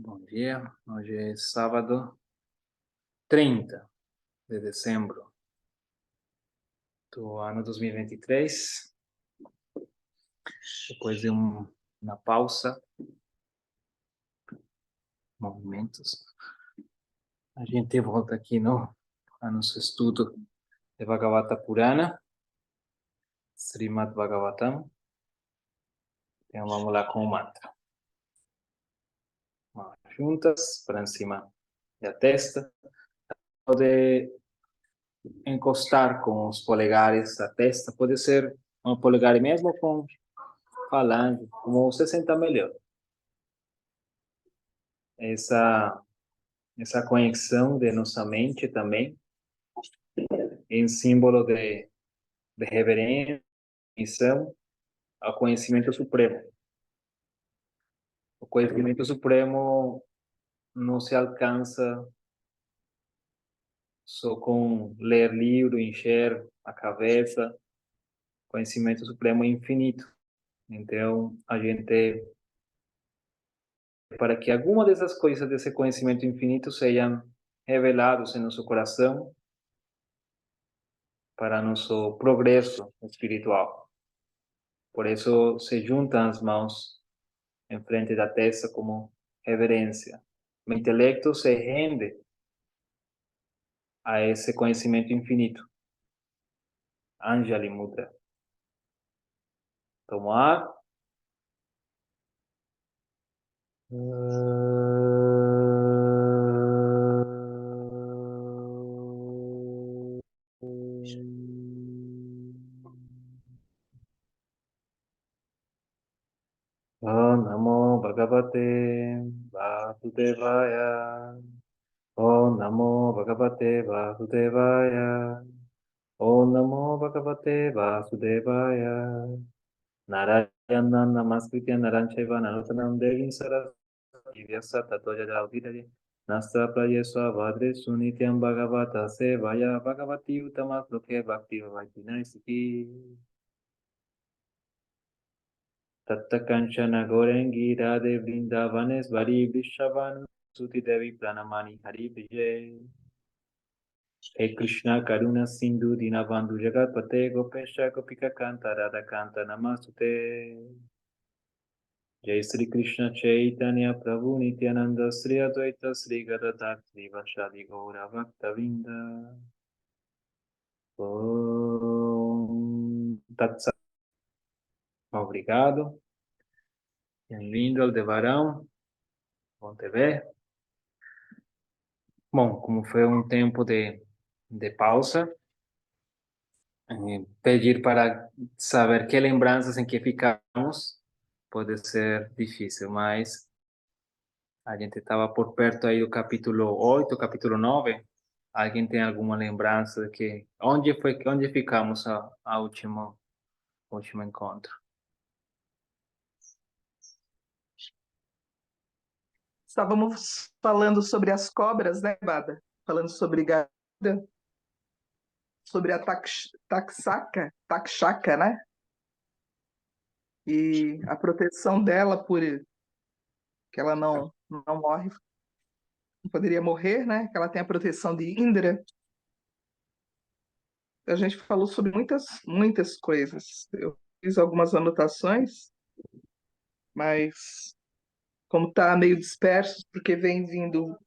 Bom dia, hoje é sábado 30 de dezembro do ano 2023. Depois de uma pausa, movimentos, a gente volta aqui a nosso estudo de Bhagavata Purana, Srimad Bhagavatam. Então vamos lá com o mantra. Mãos juntas, para cima da testa. Pode encostar com os polegares a testa, pode ser um polegar mesmo com falange, como você senta melhor. Essa conexão de nossa mente também, em símbolo de reverência ao conhecimento supremo. O conhecimento supremo não se alcança só com ler livro, encher a cabeça. O conhecimento supremo é infinito. Então, a gente, para que alguma dessas coisas desse conhecimento infinito sejam revelados em nosso coração, para nosso progresso espiritual. Por isso, se juntam as mãos em frente da testa como reverência. O intelecto se rende a esse conhecimento infinito. Anjali Mudra. Tomar. Om Namo Bhagavate Vasudevaya. Om Namo Bhagavate Vasudevaya. Om Namo Bhagavate Vasudevaya. Narayana Namaskritya Narancheva Narotanam Devim Saraswati Vyasa Tato Jada Udidari Nasta Prayeswa Vadre Sunityam Bhagavata Sevaya Bhagavati Uttama Loke Bhakti Vajjina Siki Tatta Kanchana Gorengi Radhe Vrindavanes Vari Vishavanu Suti Devi Pranamani Hari Vijay He Krishna Karuna Sindhu Dinabandhu Jagat Pate Gopesha Gopika Kanta Radha Kanta Namastute Jai Sri Krishna Chaitanya Prabhu Nityananda Sri Advaita Sri Gadadhar Sri Vashali Gaura Bhakta Vinda Om Tatsat. Obrigado. Bem-vindo ao Devarão. Bom te ver. Bom, como foi um tempo de pausa, pedir para saber que lembranças em que ficamos pode ser difícil, mas a gente estava por perto aí do capítulo 8, capítulo 9. Alguém tem alguma lembrança de que onde ficamos a último encontro? Estávamos falando sobre as cobras, né, Bada? Falando sobre Garuda, sobre a Takshaka, né? E a proteção dela por que ela não morre, não poderia morrer, né? Que ela tem a proteção de Indra. A gente falou sobre muitas coisas. Eu fiz algumas anotações, mas como está meio disperso, porque vem vindo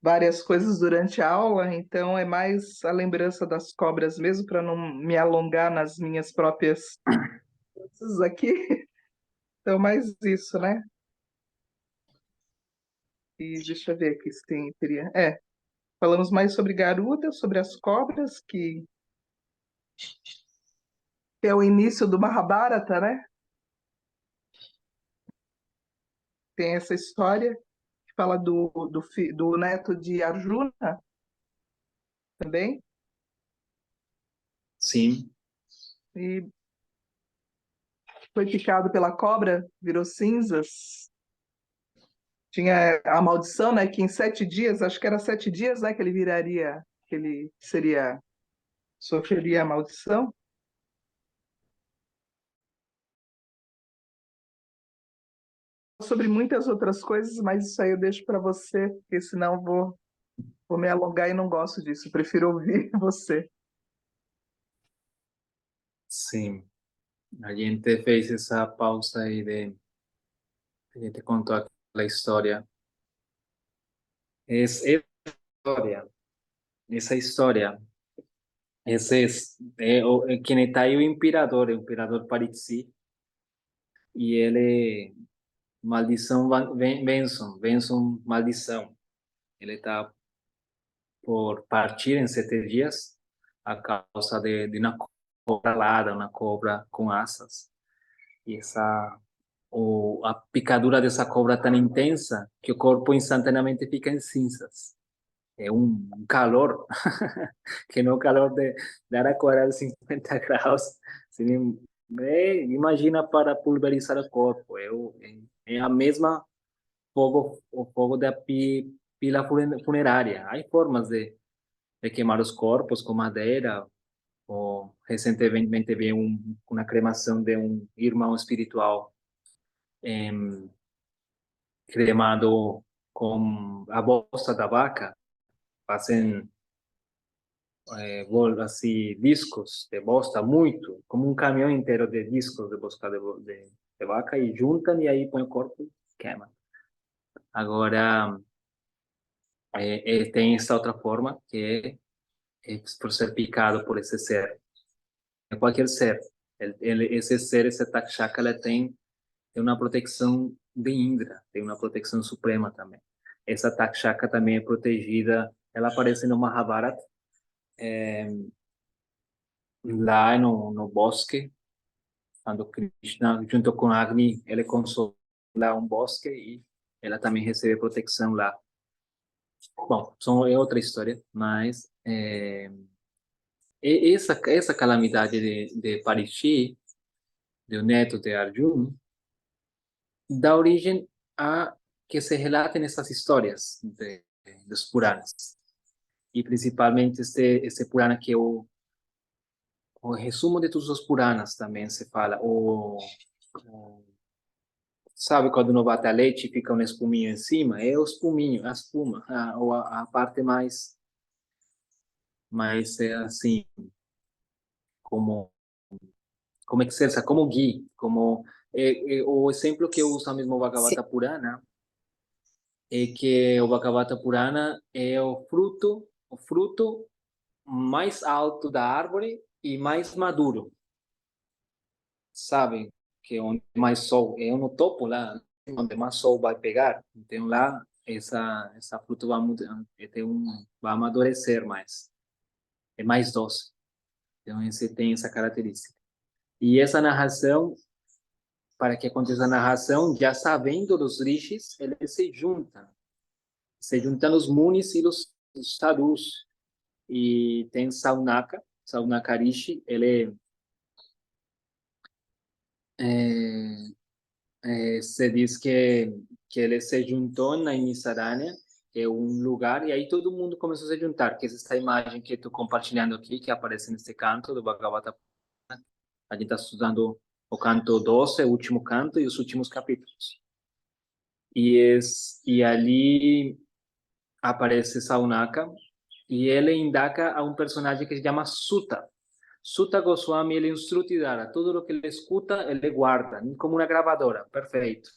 várias coisas durante a aula, então é mais a lembrança das cobras mesmo, para não me alongar nas minhas próprias coisas aqui. Então, mais isso, né? E deixa eu ver aqui se teria. Falamos mais sobre Garuda, sobre as cobras, que é o início do Mahabharata, né? Tem essa história que fala do neto de Arjuna também. Sim. E foi picado pela cobra, virou cinzas. Tinha a maldição, né? Que em 7 dias, acho que era 7 dias, né? Que ele viraria, que ele sofreria a maldição. sobre muitas outras coisas, mas isso aí eu deixo para você, porque senão eu vou me alongar e não gosto disso. Prefiro ouvir você. Sim, a gente fez essa pausa aí a gente contou aquela história. Essa história, essa história, esse quem está aí o imperador Paritsi, e ele, maldição, Benson, maldição. Ele está por partir em 7 dias a causa de uma cobra alada, uma cobra com asas. E a picadura dessa cobra é tão intensa que o corpo instantaneamente fica em cinzas. É um calor, que não é o calor de Araraquara de 50 graus. Assim, imagina para pulverizar o corpo. É a mesma o fogo da pila funerária. Há formas de queimar os corpos com madeira, ou recentemente vi uma cremação de um irmão espiritual cremado com a bosta da vaca, fazem assim, discos de bosta, muito, como um caminhão inteiro de discos de bosta de vaca, e juntam e aí põe o corpo e queima. Agora, tem essa outra forma, que é por ser picado por esse ser. É qualquer ser. Esse ser, esse Takshaka, ele tem uma proteção de Indra, tem uma proteção suprema também. Essa Takshaka também é protegida, ela aparece no Mahabharata, lá no bosque, quando Krishna, junto com Agni, ele consola um bosque e ela também recebe proteção lá. Bom, é outra história, mas essa calamidade de Parikshit, do neto de Arjuna, dá origem a que se relatem essas histórias dos Puranas. E principalmente este Purana que é o resumo de todos os Puranas também se fala. Sabe quando não bate a leite e fica um espuminho em cima? É o espuminho, a espuma, a parte mais assim, como, como excelsa, como ghee, como o exemplo que eu uso mesmo o Bhagavata Purana é que o Bhagavata Purana é o fruto mais alto da árvore e mais maduro, sabe? Que é onde mais sol, é no topo lá, onde mais sol vai pegar. Então lá essa fruta vai amadurecer mais, é mais doce. Então esse tem essa característica. E essa narração, para que aconteça a narração, já sabendo dos rishis, eles se juntam os munis e os sadhus. E tem Saunaka Rishi, ele é, se diz que ele se juntou na Inisaranya, que é um lugar, e aí todo mundo começou a se juntar, que é essa imagem que estou compartilhando aqui, que aparece nesse canto do Bhagavata. A gente está estudando o canto 12, o último canto, e os últimos capítulos. E ali aparece Saunaka, e ele indaga a um personagem que se chama Sutta. Sutta Goswami, ele instrutidara, tudo o que ele escuta, ele guarda, como uma gravadora, perfeito.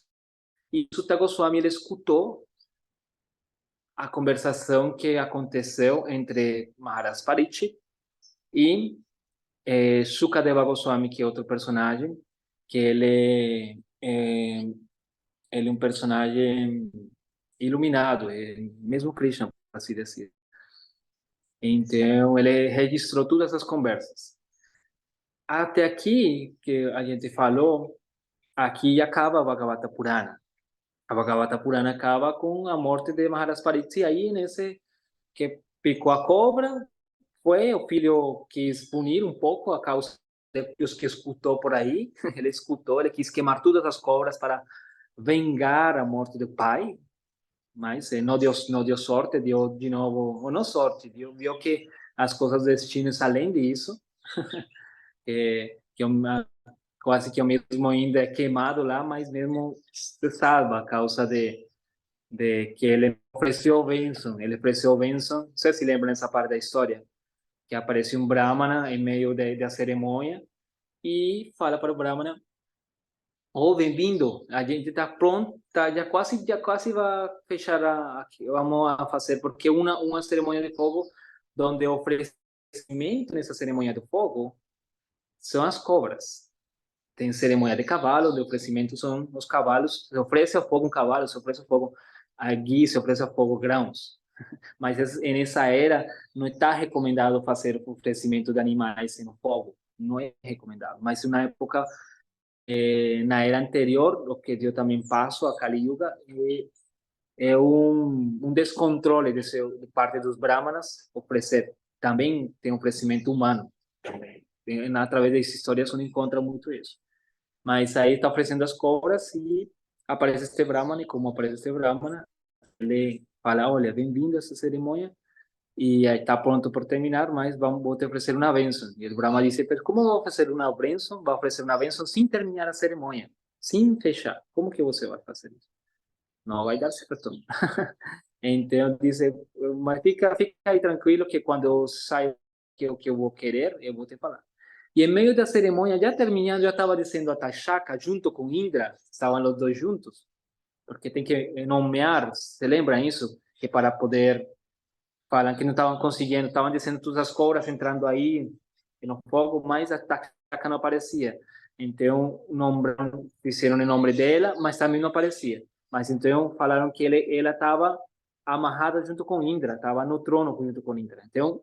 E Sutta Goswami, ele escutou a conversação que aconteceu entre Maharaj Parikshit e Sukadeva Goswami, que é outro personagem, que ele é um personagem iluminado, mesmo Krishna, por assim dizer. Então, ele registrou todas as conversas. Até aqui, que a gente falou, aqui acaba a Bhagavata Purana. A Bhagavata Purana acaba com a morte de Maharaj Pariksit, aí nesse que picou a cobra, foi o filho quis punir um pouco a causa dos que escutou por aí, ele quis queimar todas as cobras para vengar a morte do pai, mas não deu sorte, deu de novo, ou não sorte, viu que as coisas do destino além disso, que quase que o mesmo ainda é queimado lá, mas mesmo se salva a causa de que ele ofereceu bênção. Ele ofereceu bênção, não sei se lembra nessa parte da história, que aparece um Brahmana em meio da cerimônia e fala para o Brahmana: oh, bem-vindo, a gente está pronto, tá, já quase vai fechar aqui, vamos a fazer, porque uma cerimônia de fogo, onde o oferecimento nessa cerimônia de fogo são as cobras. Tem cerimônia de cavalo, de oferecimento são os cavalos, se oferece ao fogo um cavalo, se oferece ao fogo guia, se oferece ao fogo grãos. Mas nessa era não está recomendado fazer o oferecimento de animais no fogo, não é recomendado. Mas na época, na era anterior, o que deu também passo a Kali Yuga é um descontrole de parte dos brahmanas oferecer. Também tem oferecimento humano. Através das histórias você encontra muito isso. Mas aí está oferecendo as cobras e aparece este Brahmana, e como aparece este Brahmana, ele fala: olha, bem-vindo a essa cerimônia, e aí está pronto por terminar, mas vou te oferecer uma bênção. E o Brahma disse: pero como vou oferecer uma bênção? Vai oferecer uma bênção sem terminar a cerimônia, sem fechar. Como que você vai fazer isso? Não vai dar certo. Então, disse: mas fica aí tranquilo que quando eu saio que eu vou querer, eu vou te falar. E em meio da cerimônia, já terminando, já estava descendo a Tashaka junto com Indra, estavam os dois juntos, porque tem que nomear, se lembra isso? Que para poder, falam que não estavam conseguindo, estavam descendo todas as cobras, entrando aí no fogo, mas a Tashaka não aparecia. Então, fizeram o nome dela, mas também não aparecia. Mas então falaram que ela estava amarrada junto com Indra, estava no trono junto com Indra. Então,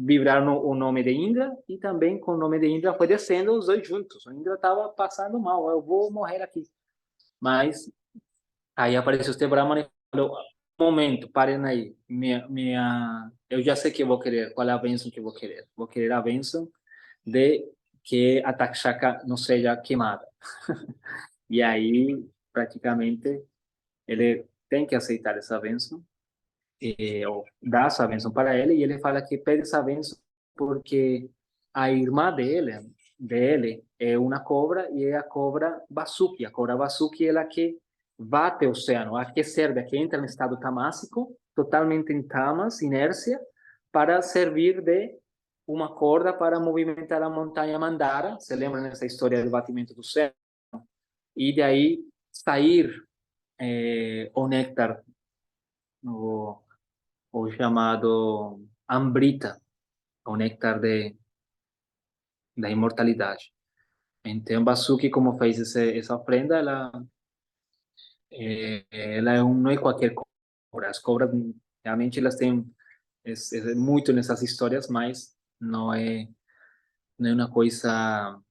vibraram o nome de Indra e também com o nome de Indra foi descendo os dois juntos. O Indra estava passando mal, eu vou morrer aqui. Mas aí apareceu este Brahmana e falou: um momento, parem aí. Eu já sei que eu vou querer. Qual é a bênção que eu vou querer? Vou querer a bênção de que a Takshaka não seja queimada. E aí, praticamente, ele tem que aceitar essa bênção, ou dá essa bênção para ele, e ele fala que pede essa bênção porque a irmã dele é uma cobra, e é a cobra Vasuki. A cobra Vasuki é a que bate o oceano, a que serve, a que entra no estado tamásico, totalmente em tamas, inércia, para servir de uma corda para movimentar a montanha Mandara. Se lembra nessa história do batimento do céu? E de aí sair o néctar, o, o chamado Ambrita, o néctar da imortalidade. Então, Basuki, como fez essa ofrenda, ela não é qualquer cobra. As cobras, realmente, elas têm muito nessas histórias, mas não é uma coisa.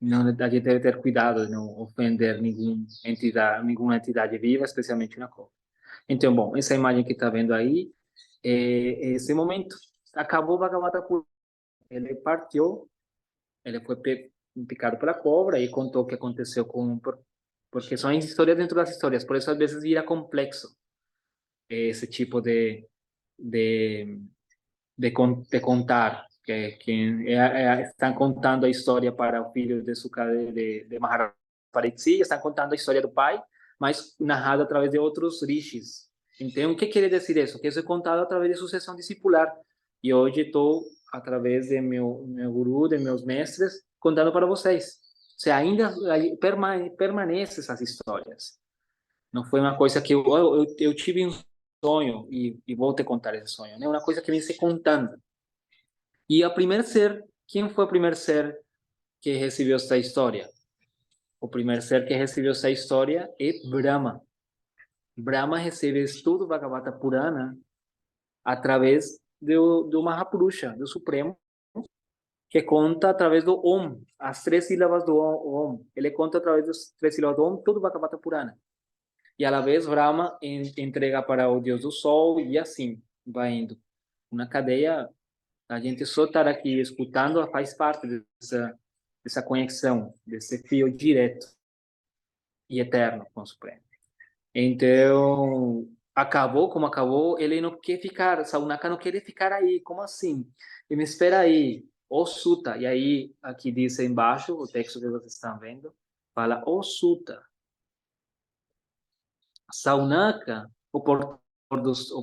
Não, a gente deve ter cuidado de não ofender nenhuma entidade viva, especialmente uma cobra. Então, bom, essa imagem que está vendo aí, esse momento, acabou o Bhagavata Purana. Ele partiu, ele foi picado pela cobra e contou o que aconteceu porque são histórias dentro das histórias, por isso às vezes vira complexo esse tipo de, de contar, estão contando a história para o filho de Sukadeva, de Maharaj Pariksit, estão contando a história do pai, mas narrado através de outros rishis. Então, o que quer dizer isso? Que isso é contado através de sucessão discipular. E hoje estou, através de meu guru, de meus mestres, contando para vocês. Se ainda permanece essas histórias. Não foi uma coisa que eu tive um sonho e vou te contar esse sonho. É uma coisa que vem se contando. E a primeiro ser, quem foi o primeiro ser que recebeu essa história? O primeiro ser que recebeu essa história é Brahma. Brahma recebe estudo Bhagavata Purana através do Mahapurusha, do Supremo, que conta através do Om, as três sílabas do Om. Ele conta através das três sílabas do Om, todo o Bhagavata Purana. E, à la vez, Brahma entrega para o Deus do Sol, e assim vai indo. Uma cadeia, a gente só estar aqui escutando faz parte dessa conexão, desse fio direto e eterno com o Supremo. Então, acabou como acabou, ele não quer ficar, Saunaka não quer ficar aí, como assim? Ele me espera aí, o Sutta. E aí, aqui diz embaixo, o texto que vocês estão vendo, fala o Sutta. Saunaka, o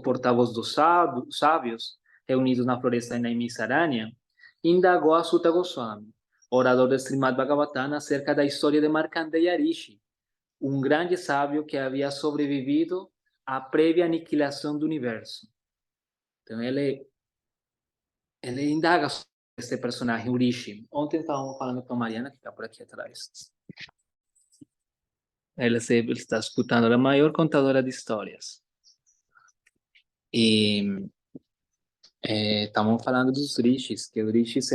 porta-voz dos sábios, reunidos na floresta de Naimisaranya, indagou a Sutta Goswami, orador do Srimad Bhagavatam, acerca da história de Markandeya Rishi, um grande sábio que havia sobrevivido à prévia aniquilação do universo. Então, ele indaga sobre esse personagem, o Rishi. Ontem estávamos falando com a Mariana, que está por aqui atrás. Ela está escutando, ela é a maior contadora de histórias. E estamos falando dos rishis, que os rishis,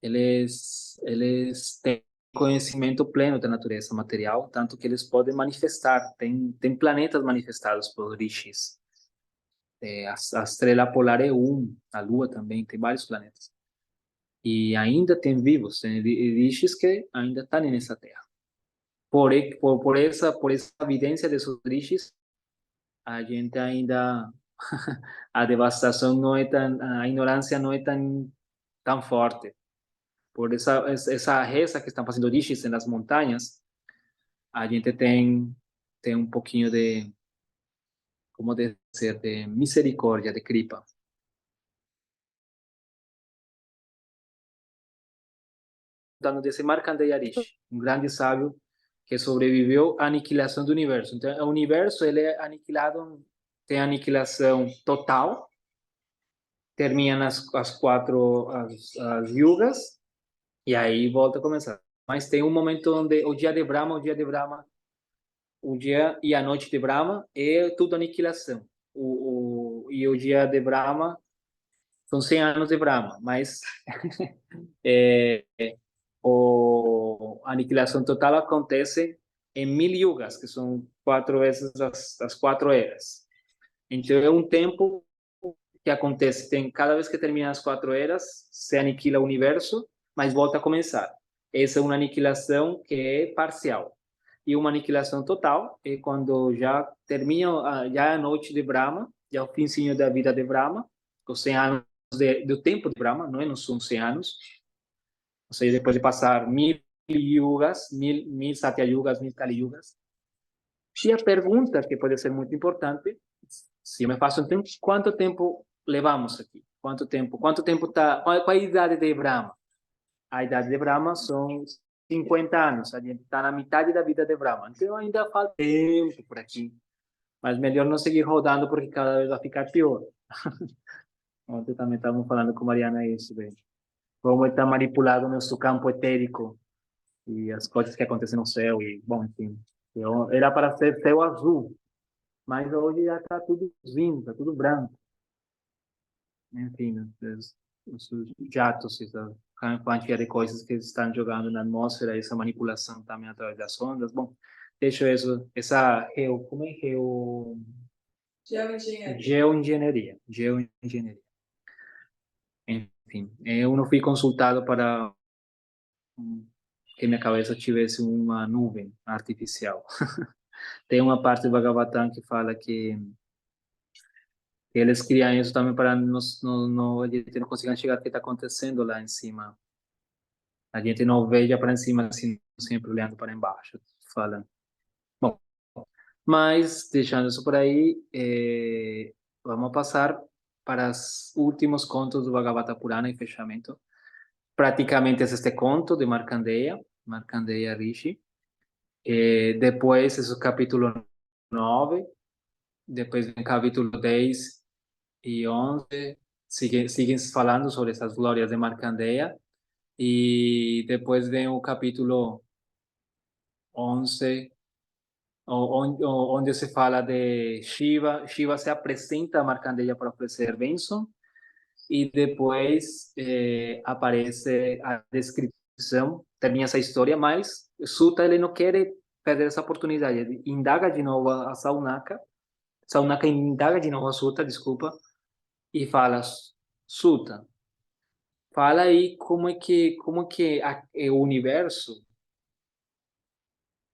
eles têm conhecimento pleno da natureza material, tanto que eles podem manifestar, tem planetas manifestados por rishis. A estrela polar é a Lua também, tem vários planetas. E ainda tem vivos, tem rishis que ainda estão nessa Terra. Por essa evidência desses rishis, a gente ainda a devastação não é a ignorância não é tão forte. Por essa reza que estão fazendo rishis nas montanhas, a gente tem um pouquinho de, como dizer, de misericórdia, de kripa. Dando desse Markandeya Rishi, um grande sábio que sobreviveu à aniquilação do universo. Então, o universo ele é aniquilado, tem aniquilação total, termina as yugas, e aí volta a começar. Mas tem um momento onde o dia de Brahma, o dia e a noite de Brahma é tudo aniquilação. E o dia de Brahma são 100 anos de Brahma, mas a aniquilação total acontece em 1000 yugas, que são 4 vezes as 4 eras. Então é um tempo que acontece, cada vez que termina as 4 eras, se aniquila o universo, mas volta a começar. Essa é uma aniquilação que é parcial. E uma aniquilação total é quando já termina já a noite de Brahma, já o finzinho da vida de Brahma, os 100 anos do tempo de Brahma, não são 100 anos, ou seja, depois de passar 1000 yugas, mil Satya Yugas, 1000 Kali Yugas. E a pergunta, que pode ser muito importante, se eu me faço, então, quanto tempo levamos aqui? Quanto tempo está, qual a idade de Brahma? A idade de Brahma são 50 anos, a gente está na metade da vida de Brahma, então ainda falta tempo por aqui, mas melhor não seguir rodando porque cada vez vai ficar pior. Ontem também estávamos falando com a Mariana isso, bem. Como está manipulado o nosso campo etérico e as coisas que acontecem no céu, e, bom, enfim, era para ser céu azul, mas hoje já está tudo vindo, está tudo branco. Enfim, os jatos, essa quantidade de coisas que estão jogando na atmosfera, essa manipulação também através das ondas. Bom, deixo isso, como é geoengenharia. Enfim, eu não fui consultado para que minha cabeça tivesse uma nuvem artificial. Tem uma parte do Bhagavatam que fala que eles criam isso também para a gente não conseguir enxergar o que está acontecendo lá em cima. A gente não veja para cima, assim, sempre olhando para embaixo, falando. Bom, mas deixando isso por aí, vamos passar para os últimos contos do Bhagavata Purana em fechamento. Praticamente é este conto de Markandeya Rishi. Depois é o capítulo 9, depois vem capítulo 10 e 11, seguem falando sobre essas glórias de Markandeya, e depois vem o capítulo 11, onde se fala de Shiva. Shiva se apresenta a Markandeya para oferecer bênção, e depois aparece a descrição, termina essa história, mas Sutta ele não quer perder essa oportunidade, ele indaga de novo a Saunaka indaga de novo a Sutta, desculpa, e fala: Sutta, fala aí como é que o universo,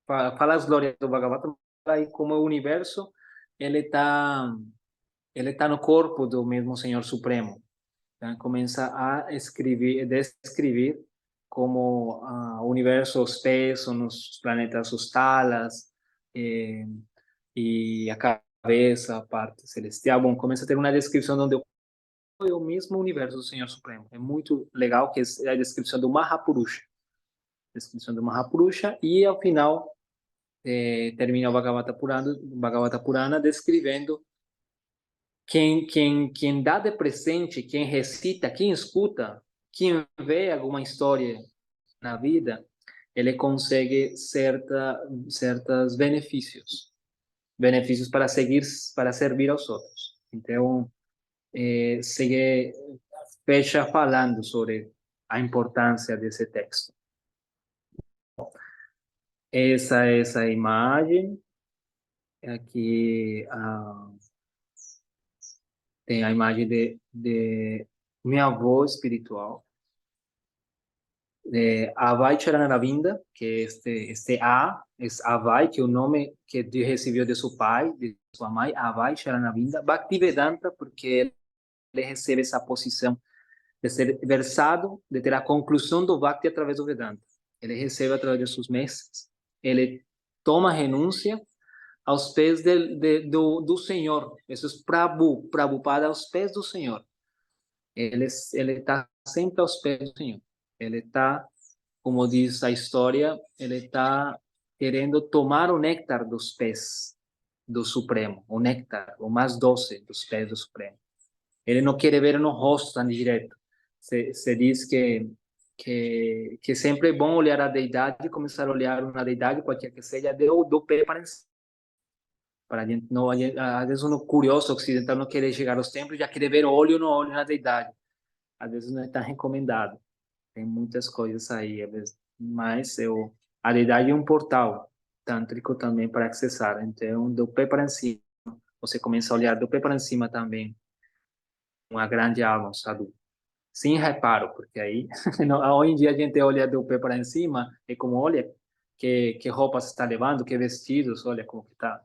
fala as glórias do Bhagavatam, fala aí como o universo ele tá no corpo do mesmo Senhor Supremo. Então, começa a escrever, descrever como o universo, os pés, são os planetas, os talas, eh, e a cabeça, a parte celestial. Bom, começa a ter uma descrição onde é o mesmo universo do Senhor Supremo. É muito legal, que é a descrição do Mahapurusha. Descrição do Mahapurusha, e ao final termina o Bhagavata Purana descrevendo quem dá de presente, quem recita, quem escuta, quem vê alguma história na vida, ele consegue certos benefícios para seguir, para servir aos outros. Então, segue, fecha falando sobre a importância desse texto. Essa imagem aqui, tem a imagem de minha avó espiritual, de Avai Charanaravinda, que este A es Avai, que é o nome que Deus recebeu de seu pai, de sua mãe, Avai Charanaravinda. Bhaktivedanta, porque ele recebe essa posição de ser versado, de ter a conclusão do Bhakti através do Vedanta. Ele recebe através de seus mestres. Ele toma renúncia aos pés do Senhor. Isso é Prabhupada aos pés do Senhor. Ele está sempre aos pés do Senhor. Ele está, como diz a história, ele está querendo tomar o néctar dos pés do Supremo, o néctar, o mais doce dos pés do Supremo. Ele não quer ver no rosto tão direto. Se diz que sempre é bom olhar a deidade e começar a olhar uma deidade, qualquer que seja, do pé para cima. Para a gente não, às vezes uno curioso ocidental não querer chegar aos templos, já querer ver olho no olho na deidade. Às vezes não está recomendado. Tem muitas coisas aí, às vezes, mas a deidade é um portal tântrico também para acessar. Então, do pé para cima, você começa a olhar do pé para cima também uma grande alma, um sadhu. Sem reparo, porque aí, hoje em dia a gente olha do pé para cima e como olha que roupas está levando, que vestidos, olha como que está.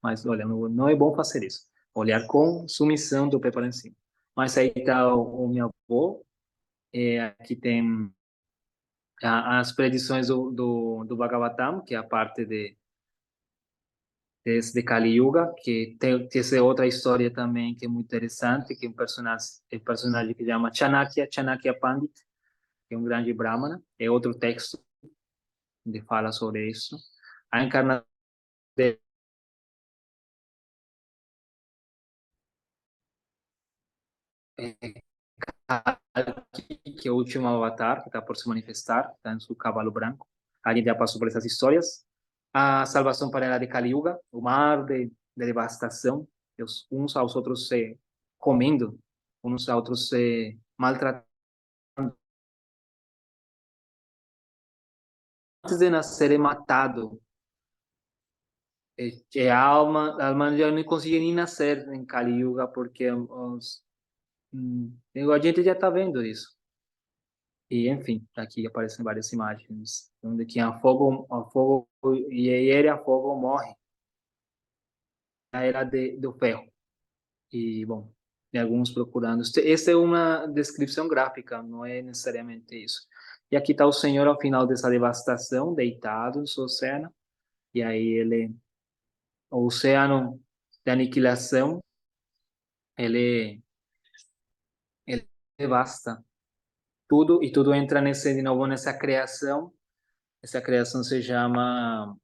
Mas, olha, não é bom fazer isso. Olhar com submissão do pé para cima. Mas aí está o meu avô, aqui tem as predições do Bhagavatam, que é a parte de Kali Yuga, que tem essa outra história também que é muito interessante, que é um personagem que se chama Chanakya Pandit, que é um grande brahmana, é outro texto que fala sobre isso. A encarnação de que é o último avatar, que está por se manifestar, está em seu cavalo branco. A gente já passou por essas histórias. A salvação para ela de Kali Yuga, o mar de devastação, uns aos outros se comendo, uns aos outros se maltratando. Antes de nascer é matado. A alma já não conseguia nem nascer em Kali Yuga, porque a gente já está vendo isso. E, enfim, aqui aparecem várias imagens, onde quem afoga e ele afoga ou morre, na era do ferro. E, bom, tem alguns procurando. Essa é uma descrição gráfica, não é necessariamente isso. E aqui está o Senhor ao final dessa devastação, deitado no seu oceano, e aí o oceano de aniquilação, ele devasta tudo, e tudo entra de novo nessa criação. Essa criação se chama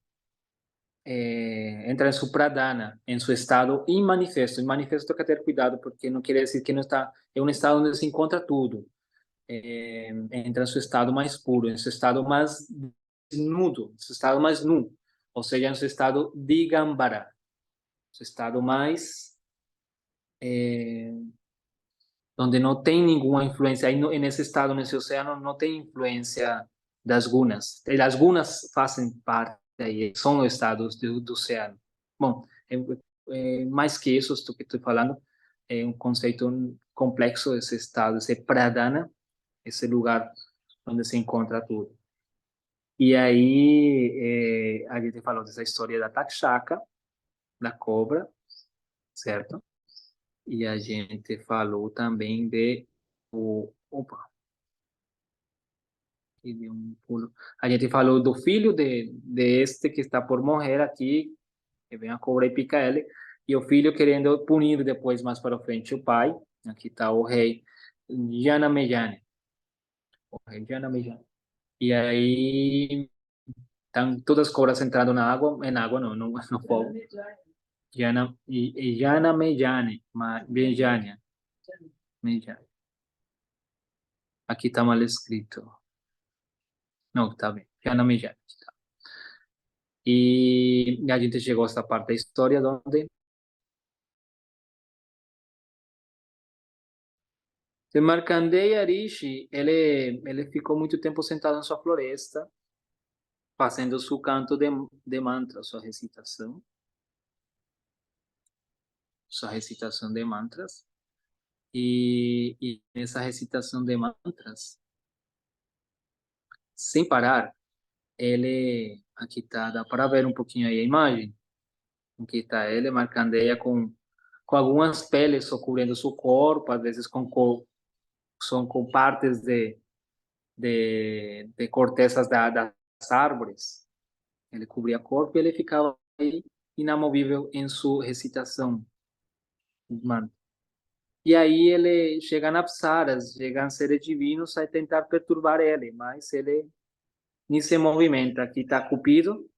entra em su pradana, em seu estado imanifesto. Imanifesto tem que ter cuidado, porque não quer dizer que não está, é um estado onde se encontra tudo. Entra em seu estado mais puro, em seu estado mais desnudo, em seu estado mais nu, ou seja, em seu estado digambara, seu estado mais onde não tem nenhuma influência. Aí, nesse estado, nesse oceano, não tem influência das gunas. E as gunas fazem parte aí, são os estados do oceano. Bom, mais que isso, que estou falando, é um conceito complexo, esse estado, esse pradana, esse lugar onde se encontra tudo. E aí, a gente falou dessa história da Takshaka, da cobra, certo? E a gente falou também de opa, aqui deu um pulo. A gente falou do filho de este que está por morrer aqui, que vem a cobra e pica ele, e o filho querendo punir depois, mais para frente, o pai. Aqui está o rei Janamejane. O rei Janamejane. E aí estão todas as cobras entrando na água, em água não, no fogo. Janamejane, Mejane. Aqui está mal escrito. Não, está bem. Janamejane. E a gente chegou a esta parte da história onde o Markandeya Rishi, ele ficou muito tempo sentado em sua floresta, fazendo seu canto de mantra, sua recitação de mantras. E nessa recitação de mantras, sem parar, aqui tá, dá para ver um pouquinho aí a imagem, aqui está ele, Markandeya, com algumas peles cobrindo seu corpo, às vezes são com partes de cortezas das árvores. Ele cobria o corpo e ele ficava aí inamovível em sua recitação. Mano. E aí ele chega na Apsaras, chegam seres divinos a tentar perturbar ele, mas ele nem se movimenta. Aqui está Cupido,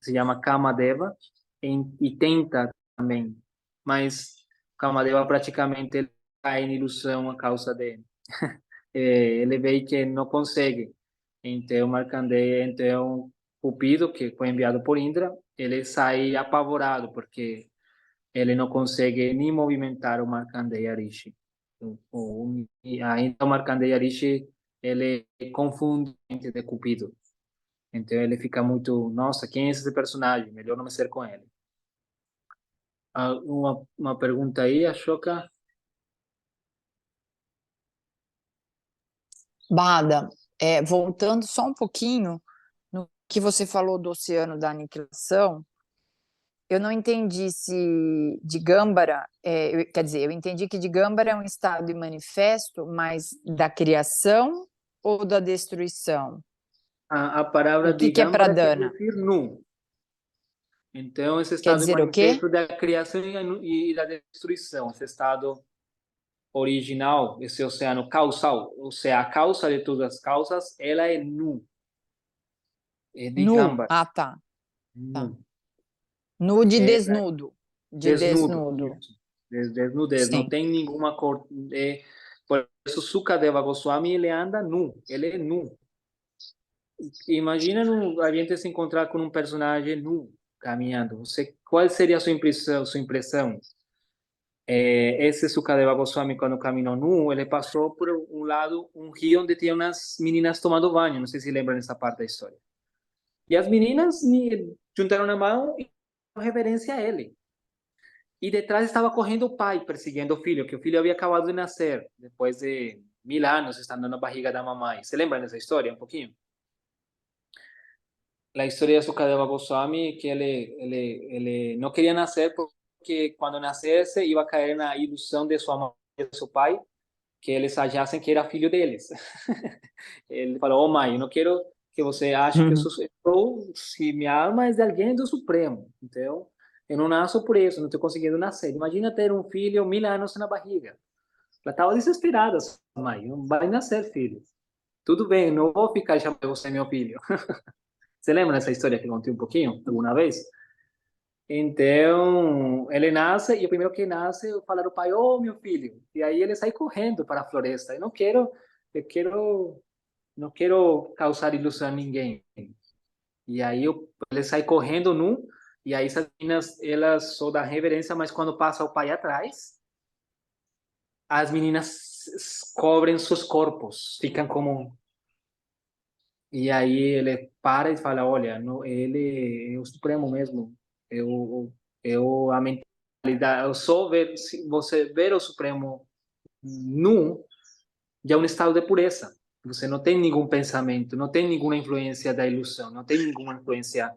se chama Kamadeva, e tenta também, mas Kamadeva praticamente ele cai em ilusão a causa dele. Ele vê que não consegue. Então, Markandeya, então, Cupido, que foi enviado por Indra, ele sai apavorado, porque ele não consegue nem movimentar o Markandeya Rishi. E ainda o Markandeya Rishi, ele confunde de Cupido. Então, ele fica muito, nossa, quem é esse personagem? Melhor não mexer com ele. Uma pergunta aí, Ashoka? Bada, voltando só um pouquinho no que você falou do Oceano da Aniquilação, eu não entendi se Digambara, quer dizer, eu entendi que Digambara é um estado de manifesto, mas da criação ou da destruição? A palavra O que é Digambara quer Pradana? dizer nu. Então, esse Quer estado de dizer o quê? manifesto da criação e da destruição, esse estado original, esse oceano causal, ou seja, a causa de todas as causas, ela é nu, é Nu. Digambara, Ah, tá. Tá. nu, Nu de é desnudo. De desnudo, desnudo. isso, desnudez, não Sim. tem nenhuma cor, por isso Sukadeva Goswami, ele anda nu, ele é nu. Imagina a gente se encontrar com um personagem nu, caminhando, qual seria a sua impressão, esse Sukadeva Goswami, quando caminhou nu, ele passou por um lado, um rio onde tinha umas meninas tomando banho. Não sei se lembram dessa parte da história. E as meninas juntaram a mão e reverência a ele. E detrás estava correndo o pai, perseguindo o filho, que o filho havia acabado de nascer, depois de 1000 anos, estando na barriga da mamãe. Você lembra dessa história um pouquinho? A história de Sukadeva Goswami, que ele não queria nascer porque quando nascesse ia cair na ilusão de sua mãe e de seu pai, que eles achassem que era filho deles. Ele falou: "Oh mãe, eu não quero que você ache que eu Uhum. sou, se minha alma é de alguém do Supremo. Então, eu não nasço por isso, não estou conseguindo nascer. Imagina ter um filho 1000 anos na barriga." Ela estava desesperada, mãe, não vai nascer filho. Tudo bem, não vou ficar chamando você meu filho. Você lembra dessa história que eu contei um pouquinho, alguma vez? Então, ele nasce e o primeiro que nasce fala do pai: "Oh, meu filho." E aí ele sai correndo para a floresta. Eu não quero causar ilusão a ninguém. E aí ele sai correndo nu, e aí essas meninas, elas só dão reverência, mas quando passa o pai atrás, as meninas cobrem seus corpos, ficam como. E aí ele para e fala: "Olha, ele é o Supremo mesmo. A mentalidade, eu só ver, se você ver o Supremo nu, já é um estado de pureza. Você não tem nenhum pensamento, não tem nenhuma influência da ilusão, não tem nenhuma influência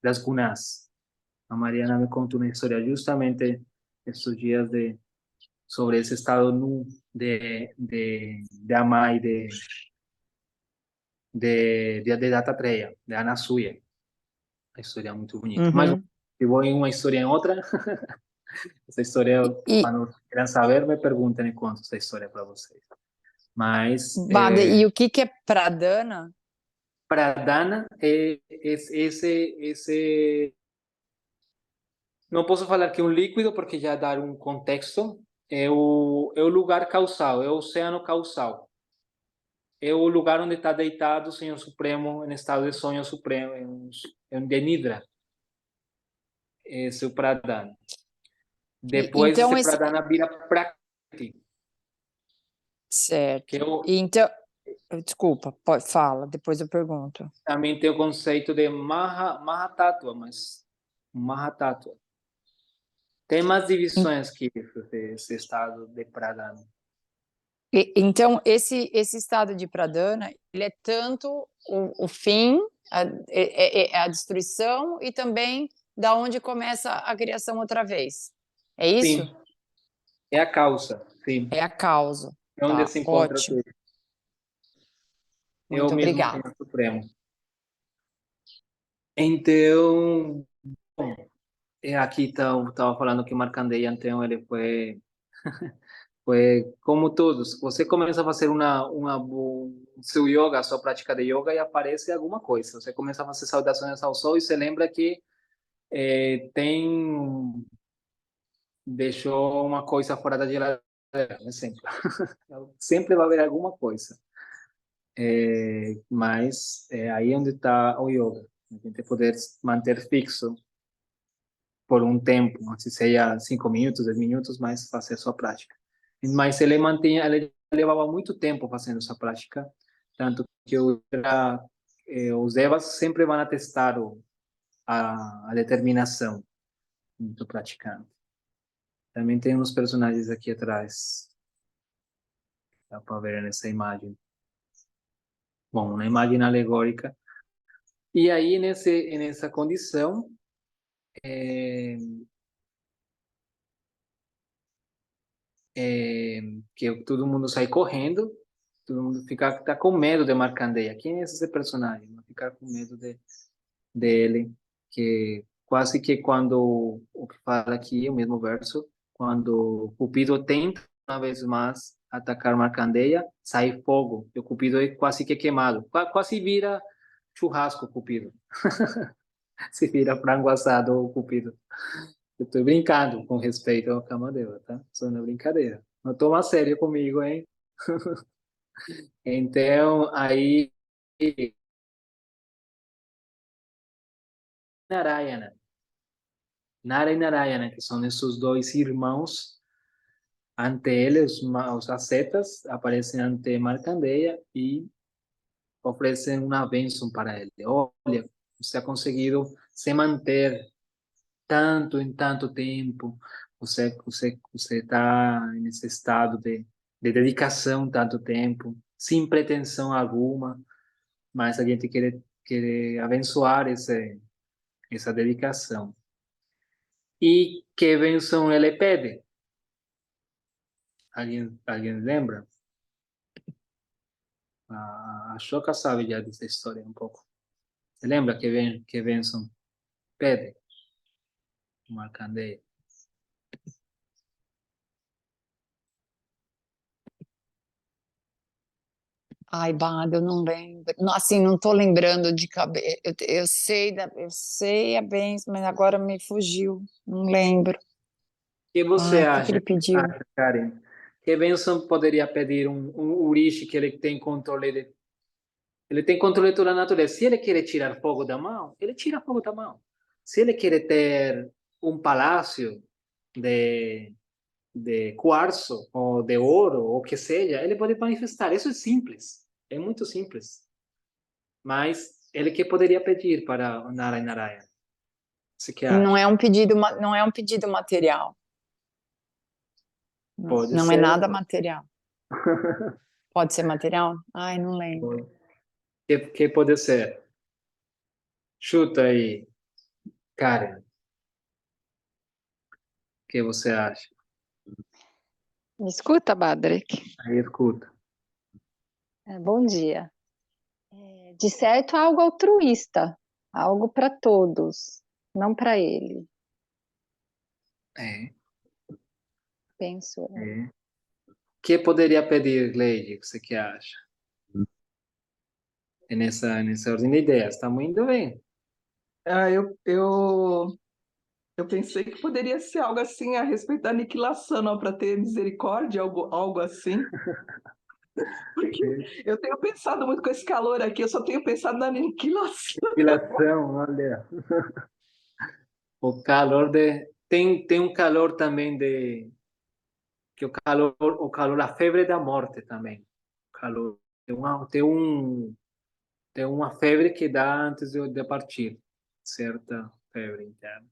das gunas." A Mariana me contou uma história justamente esses dias sobre esse estado nu de amar e de Dattatreya, de Anasuya. A história é muito bonita. Mas Uhum. eu vou em uma história em outra. Essa história, E, quando queiram saber, me perguntem e conto essa história para vocês. Mas, Bada, e o que é pradana? Pradana é esse. Não posso falar que é um líquido, porque já dá um contexto. É o lugar causal, é o oceano causal. É o lugar onde está deitado o Senhor Supremo, em estado de sonho supremo, em Denidra. Esse é o Pradana. Depois, esse Então, esse. Pradana vira Prakriti, que Certo. E então. Desculpa, fala, depois eu pergunto. também tem o conceito de Mahatattva, mas Mahatattva. Tem mais divisões que esse estado de Pradana. Então, esse estado de pradana, ele é tanto o fim, a destruição, e também da onde começa a criação outra vez. É isso? Sim, é a causa, sim. É a causa. É onde Tá, se encontra ótimo. tudo. É o Muito mesmo obrigada. Senhor Supremo. Então, aqui estava falando que Markandeya, então, ele foi como todos. Você começa a fazer seu yoga, sua prática de yoga, e aparece alguma coisa. Você começa a fazer saudações ao sol e você lembra que deixou uma coisa fora da geladeira, por exemplo. Sempre vai haver alguma coisa. Mas é aí onde está o yoga. A gente poder manter fixo por um tempo, se seja 5 minutos, 10 minutos, mas fazer sua prática. Mas ele levava muito tempo fazendo essa prática, tanto que os devas sempre vão atestar a determinação do praticante. Também tem uns personagens aqui atrás, dá para ver nessa imagem. Bom, uma imagem alegórica. E aí, nessa condição, que todo mundo sai correndo, todo mundo tá com medo de Markandeya. Quem é esse personagem? Vai ficar com medo dele, que quase que quando o que fala aqui, o mesmo verso, quando Cupido tenta uma vez mais atacar Markandeya, sai fogo, e o Cupido é quase que queimado, quase vira churrasco Cupido, se vira frango assado o Cupido. Eu estou brincando com respeito ao Kamadeva, tá? Só na brincadeira. Não toma a sério comigo, hein? Então, aí, Narayana. Nara e Narayana, que são esses dois irmãos, ante ele, os ascetas, aparecem ante Markandeya e oferecem uma bênção para ele. Olha, você ha conseguido se manter tanto em tanto tempo, você está nesse estado de dedicação tanto tempo, sem pretensão alguma, mas a gente quer abençoar essa dedicação. E que benção ele pede? Alguém lembra? A Choca sabe já dessa história um pouco. Você lembra que benção pede? Markandeya. Ai, Bada, eu não lembro. Não, assim, não tô lembrando de cabeça. Eu sei a benção, mas agora me fugiu. Não lembro. O que você Ai, o que que acha, ele pediu? Karen? Que benção poderia pedir um Urishi que ele tem controle de toda a natureza. Se ele quer tirar fogo da mão, ele tira fogo da mão. Se ele quer ter um palácio de, de quartzo ou de ouro, ou o que seja, ele pode manifestar. Isso é simples. É muito simples. Mas ele que poderia pedir para o Nara e Narayana? Você que Não acha? é um pedido, não é um pedido material. Não, Pode não é ser. nada material. Pode ser material? Ai, não lembro. Que pode ser? Chuta aí, Karen. que você acha? Me escuta, Badrek? Aí escuta. Bom dia. De certo, algo altruísta, algo para todos, não para ele, É, penso eu. é. Que poderia pedir, Leide, o que você que acha? É nessa ordem de ideias, estamos indo bem. Ah, eu pensei que poderia ser algo assim a respeito da aniquilação, para ter misericórdia, algo assim. Porque eu tenho pensado muito com esse calor aqui, eu só tenho pensado na aniquilação. Depilação, olha. O calor de... Tem um calor também de... Que o calor, a febre da morte também. O calor. Tem uma febre que dá antes de partir. Certa febre interna.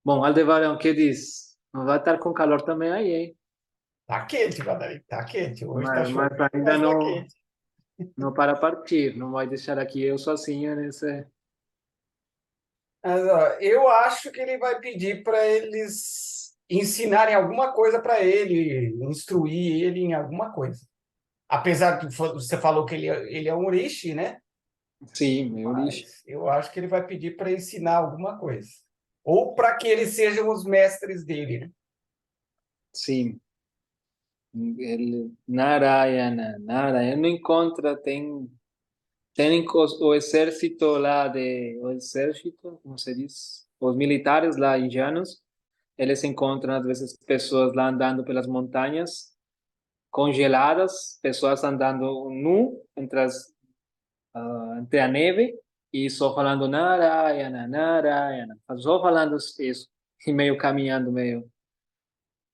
Bom, Aldevarão, o que diz? Não vai estar com calor também aí, hein? Tá quente, Badalito, tá quente. Hoje tá Mas chovendo, ainda mas tá não, quente. não para partir. Não vai deixar aqui eu sozinho nesse... Mas, ó, eu acho que ele vai pedir para eles ensinarem alguma coisa para ele, instruir ele em alguma coisa. Apesar que você falou que ele é um Orishi, né? Sim, meu lixo. Mas eu acho que ele vai pedir para ensinar alguma coisa. Ou para que eles sejam os mestres dele, né? Sim. Ele, Narayana não encontra, tem o exército lá o exército, como se diz? Os militares lá indianos, eles encontram às vezes pessoas lá andando pelas montanhas, congeladas, pessoas andando nu entre a neve e só falando Narayana, só falando isso, e meio caminhando, meio,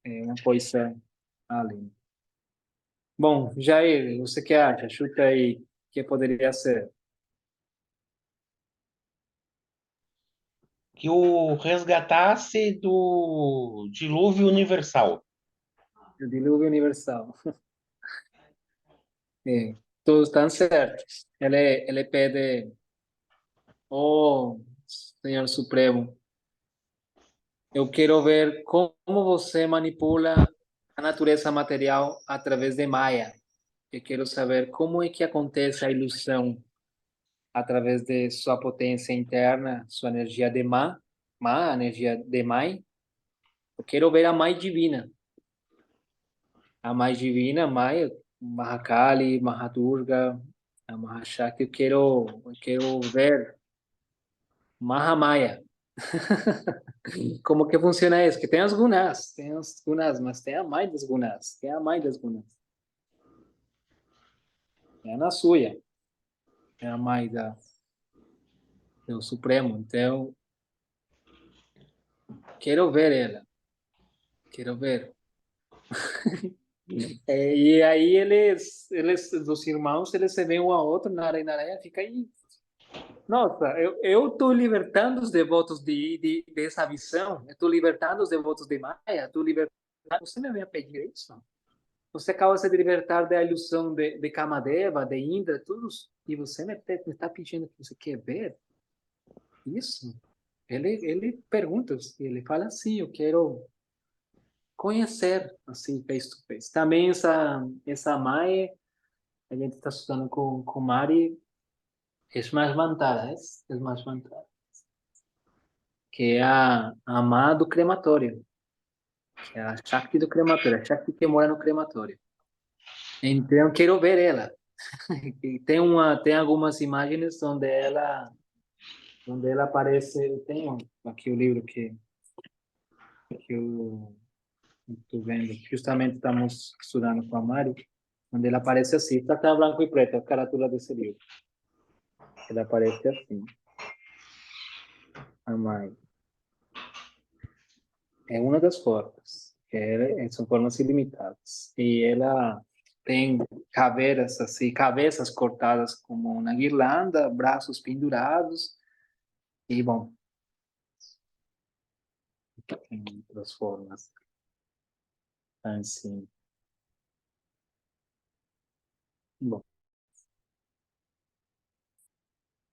uma coisa ali. Bom, Jair, você que acha? Chuta aí o que poderia ser. Que o resgatasse do dilúvio universal. O dilúvio universal. É, todos estão certos. Ele pede, oh, Senhor Supremo, eu quero ver como você manipula a natureza material através de Maya. Eu quero saber como é que acontece a ilusão através de sua potência interna, sua energia de Ma, a energia de Mai. Eu quero ver a Mai divina. A mais divina, Maya, Mahakali, Mahadurga, a Mahashakti, eu quero ver Mahamaya. Como que funciona isso? Que tem as gunas, mas tem a mãe das gunas, tem a mãe das gunas. É a Nasuya, é a mãe do Supremo. Então, quero ver ela, quero ver. E aí os irmãos, eles se veem um ao outro, Narayana fica aí. Nossa, eu estou libertando os devotos dessa visão, estou libertando os devotos de Maya, estou libertando. Você me vem pedir isso? Você acaba de libertar da ilusão de Kamadeva, de Indra, todos, e você me está pedindo que você quer ver isso? Ele pergunta, ele fala assim, eu quero conhecer, assim, face to face. Também essa Maya, a gente está estudando com Mari, é mais vantada, é mais vantada. Que é a má do crematório, que é a Shakti do crematório, a Shakti que mora no crematório. Então, quero ver ela. E tem algumas imagens onde ela aparece. Eu tenho aqui o livro que eu estou vendo. Justamente estamos estudando com a Mari, onde ela aparece assim. Está branco e preto, a carátula desse livro. Ela aparece assim. A Mari. É uma das formas. São formas ilimitadas. E ela tem caveiras, assim, cabeças cortadas como na guirlanda, braços pendurados. E, bom, tem outras formas. Assim. Bom,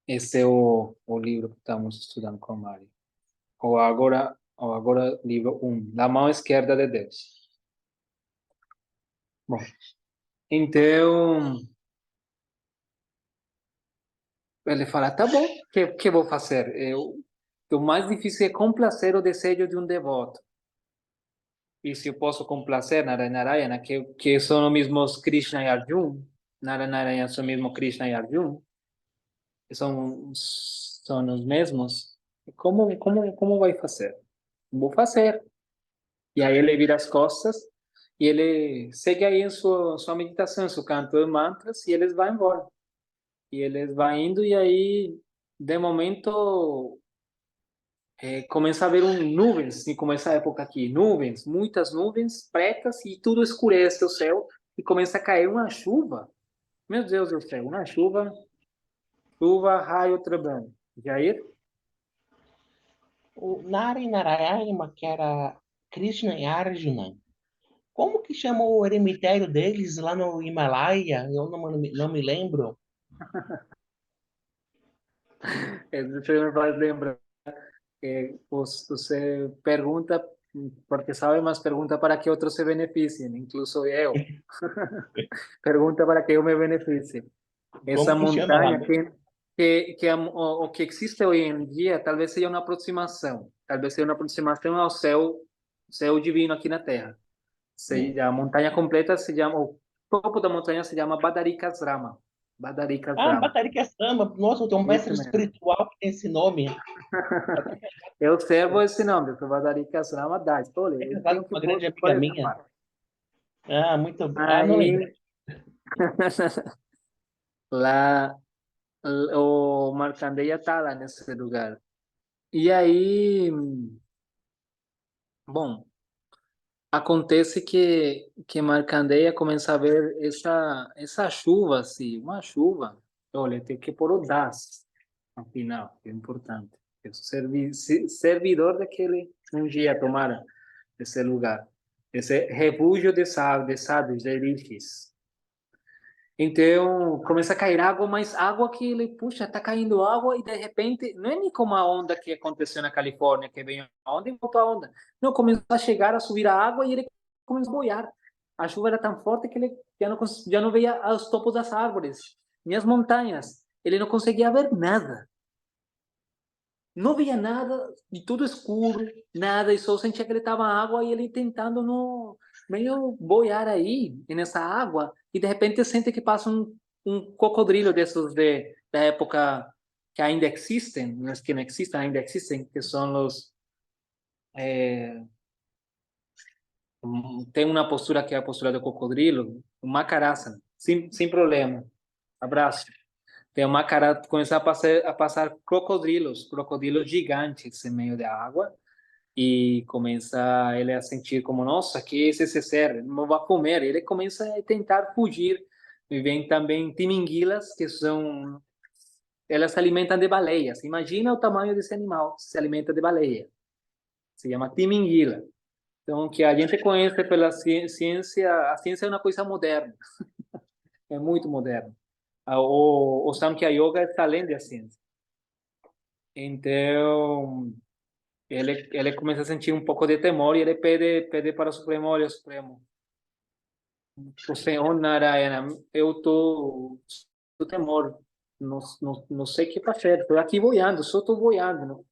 esse é o livro que estamos estudando com a Mari. Ou agora, Ó, agora, livro 1, na mão esquerda de Deus. Bom, então, ele fala, tá bom, que vou fazer? O mais difícil é complacer o desejo de um devoto. E se eu posso complacer Narayana, que são os mesmos Krishna e Arjuna, Narayana são o mesmo Krishna e Arjuna, que são os mesmos, como vai fazer? Vou fazer. E aí ele vira as costas e ele segue aí em sua meditação, em seu canto de mantras, e eles vão embora. E eles vão indo e aí, de momento, começa a haver nuvens, e como essa época aqui, nuvens, muitas nuvens pretas, e tudo escurece o céu, e começa a cair uma chuva. Meu Deus do céu, uma chuva, raio, trovão. Jair? O Nara e Narayana, que era Krishna e Arjuna, como que chama o eremitério deles lá no Himalaia? Eu não me lembro. Você me faz lembrar que você pergunta porque sabe, mas pergunta para que outros se beneficiem, incluso eu. Pergunta para que eu me beneficie. Essa Como que chama lá montanha mesmo? o que existe hoje em dia, talvez seja uma aproximação, talvez seja uma aproximação ao céu divino aqui na Terra. A montanha completa se chama, o topo da montanha se chama Badarikasrama. Ah, Badarikasrama. Batarikastama. Nossa, tem um Isso mestre mesmo. espiritual que tem esse nome. Eu servo esse nome, que Badarikasrama dá. Olha, É eu casado tenho com que uma grande pôr amiga essa minha. parte. Ah, muito. Ah, não Aí, lembrei. lá, o Markandeya está lá nesse lugar. E aí, bom, acontece que Markandeya começa a ver essa chuva, assim, uma chuva. Olha, tem que pôr o das, afinal, que é importante. Eu sou servidor daquele um dia tomara esse lugar, esse refúgio de sábios, de rishis. Então, começa a cair água, mas água que ele, puxa, tá caindo água e de repente, não é nem como a onda que aconteceu na Califórnia, que veio a onda e voltou a onda. Não, começou a chegar, a subir a água e ele começou a boiar. A chuva era tão forte que ele já não via os topos das árvores, nem as montanhas. Ele não conseguia ver nada. Não via nada, de tudo escuro, nada, e só sentia que ele estava na água e ele tentando no meio boiar aí nessa água, e de repente sente que passa um cocodrilo desses da época que ainda existem, mas que não existem, ainda existem, que são tem uma postura que é a postura do cocodrilo, o Makarasana, sem problema. Abraço. Tem uma cara começar a passar crocodilos gigantes em meio da água e começa ele a sentir como nossa, que é esse ser, não vai comer. Ele começa a tentar fugir. E vem também timinguilas, que são elas se alimentam de baleias. Imagina o tamanho desse animal, se alimenta de baleia. Se chama timinguila. Então, que a gente conhece pela ciência, a ciência é uma coisa moderna, é muito moderna. O Samkhya Yoga está além da ciência. Então, ele começa a sentir um pouco de temor e ele pede para o Supremo, olha, Supremo, o Senhor Narayana, eu tô com temor, não sei o que fazer, estou aqui boiando, só estou boiando. Não?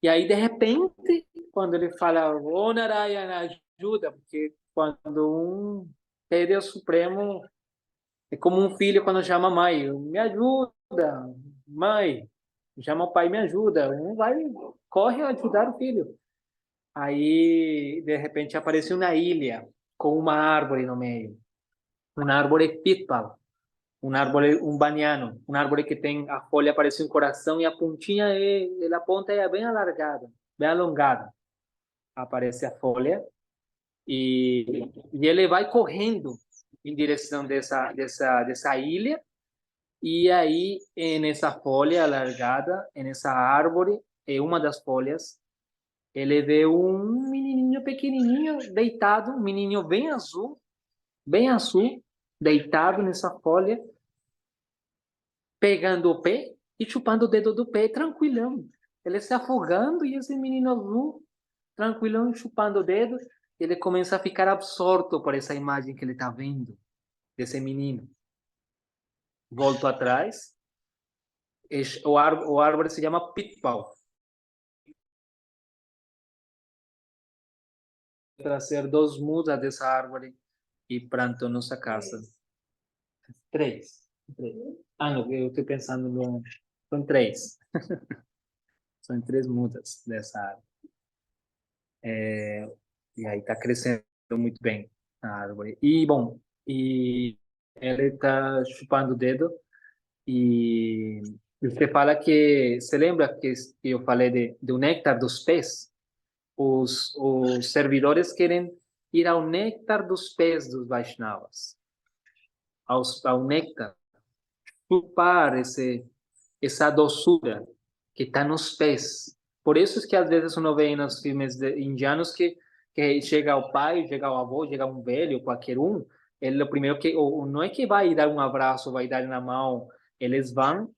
E aí, de repente, quando ele fala, ô Narayana, ajuda, porque quando um pede ao Supremo, é como um filho quando chama a mãe, me ajuda, mãe, chama o pai, me ajuda, um vai, corre ajudar o filho. Aí, de repente, aparece uma ilha com uma árvore no meio. Uma árvore pitpal. Um árvore, um baniano. Uma árvore que tem a folha, parece um coração e a pontinha, a ponta é bem alargada, bem alongada. Aparece a folha e ele vai correndo em direção dessa ilha. E aí, nessa folha alargada, nessa árvore, uma das folhas, ele vê um menininho pequenininho deitado, um menininho bem azul, deitado nessa folha, pegando o pé e chupando o dedo do pé, tranquilão. Ele se afogando e esse menino azul tranquilão, chupando o dedo, ele começa a ficar absorto por essa imagem que ele está vendo, desse menino. Volto atrás, o árvore se chama pitpau. Trazer 2 mudas dessa árvore e plantou nossa casa. 3. Ah, não, eu estou pensando no... São 3. São 3 mudas dessa árvore. E aí está crescendo muito bem a árvore. E, bom, e ele está chupando o dedo e você fala que... Você lembra que eu falei do néctar dos pés? Os servidores querem ir ao néctar dos pés dos Vaishnavas, ao néctar, chupar essa doçura que está nos pés. Por isso é que às vezes uno vê nos filmes indianos que chega o pai, chega o avô, chega um velho, qualquer um, ele o primeiro que não é que vai dar um abraço, vai dar na mão, eles vão,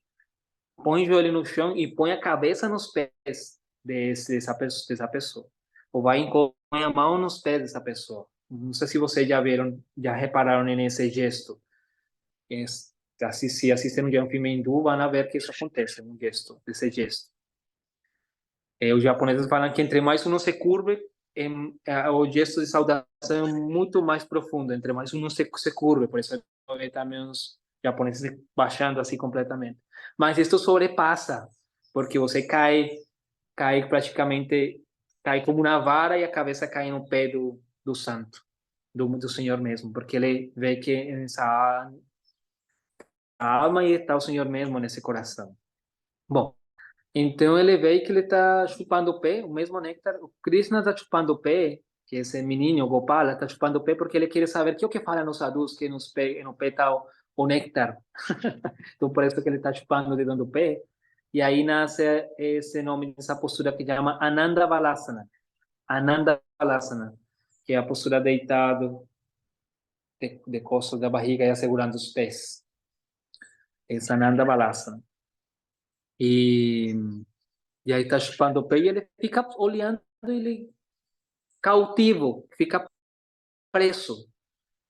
põe o joelho no chão e põe a cabeça nos pés dessa pessoa. Ou vai e põe a mão nos pés dessa pessoa. Não sei se vocês já viram, já repararam nesse gesto. Se assistem um filme hindu, vão ver que isso acontece, esse gesto. Os japoneses falam que entre mais uno se curve, o gesto de saudação é muito mais profundo, entre mais uno se curve, por isso também os japoneses baixando assim completamente. Mas isto sobrepassa, porque você cai praticamente, cai como uma vara e a cabeça cai no pé do santo, do Senhor mesmo, porque ele vê que essa a alma e está o Senhor mesmo nesse coração. Bom, então ele vê que ele está chupando o pé, o mesmo néctar. O Krishna está chupando o pé, que esse menino, o Gopala, está chupando o pé porque ele quer saber o que fala nos sadhus, que no pé está o néctar. Então, por isso que ele está chupando o dedo do pé. E aí nasce esse nome dessa postura que chama Ananda Valasana. Ananda Valasana, que é a postura deitado, de costas da barriga e assegurando os pés. Essa Ananda Valasana. E aí está chupando o pé e ele fica olhando ele cautivo, fica preso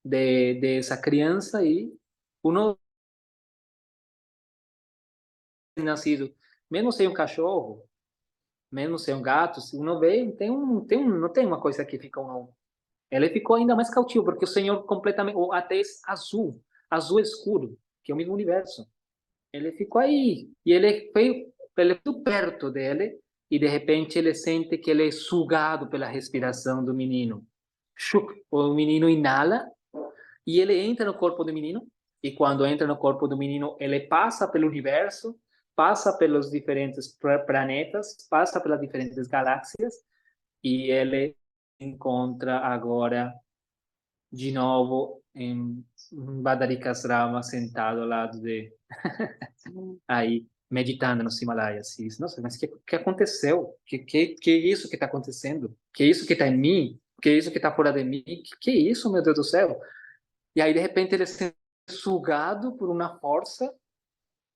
dessa criança e uno nascido, mesmo sem um cachorro, mesmo sem um gato, se uno vê, não tem uma coisa que fica um. Ele ficou ainda mais cautivo porque o Senhor completamente, ou até azul escuro, que é o mesmo universo. Ele ficou aí e ele foi perto dele e de repente ele sente que ele é sugado pela respiração do menino. O menino inala e ele entra no corpo do menino e quando entra no corpo do menino ele passa pelo universo, passa pelos diferentes planetas, passa pelas diferentes galáxias e ele encontra agora de novo em Badarikasrama sentado ao lado de aí meditando no Himalaias. Assim, nossa, mas que aconteceu? Que é isso que está acontecendo? Que é isso que está em mim? Que é isso que está fora de mim? Que é isso, meu Deus do céu? E aí de repente ele é sugado por uma força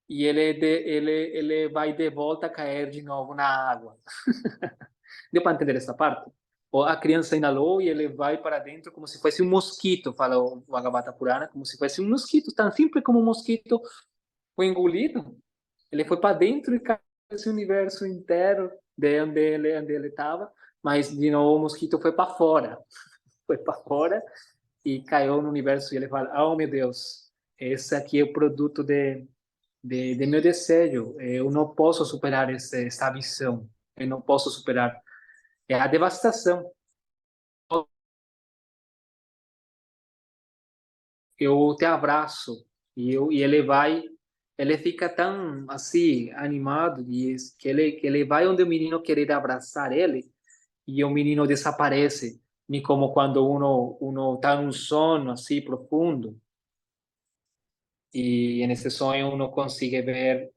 e ele vai de volta a cair de novo na água. Deu para entender essa parte? Ou a criança inalou e ele vai para dentro como se fosse um mosquito, fala o Bhagavata Purana, como se fosse um mosquito, tão simples como um mosquito foi engolido. Ele foi para dentro e caiu nesse universo inteiro de onde ele estava, mas de novo o mosquito foi para fora. Foi para fora e caiu no universo e ele fala: "Oh, meu Deus, esse aqui é o produto de meu desejo. Eu não posso superar essa visão. Eu não posso superar. É a devastação. Eu te abraço e ele fica tão assim animado e que ele vai onde o menino querer abraçar ele e o menino desaparece, nem como quando uno está num sono assim profundo e nesse sonho uno consegue ver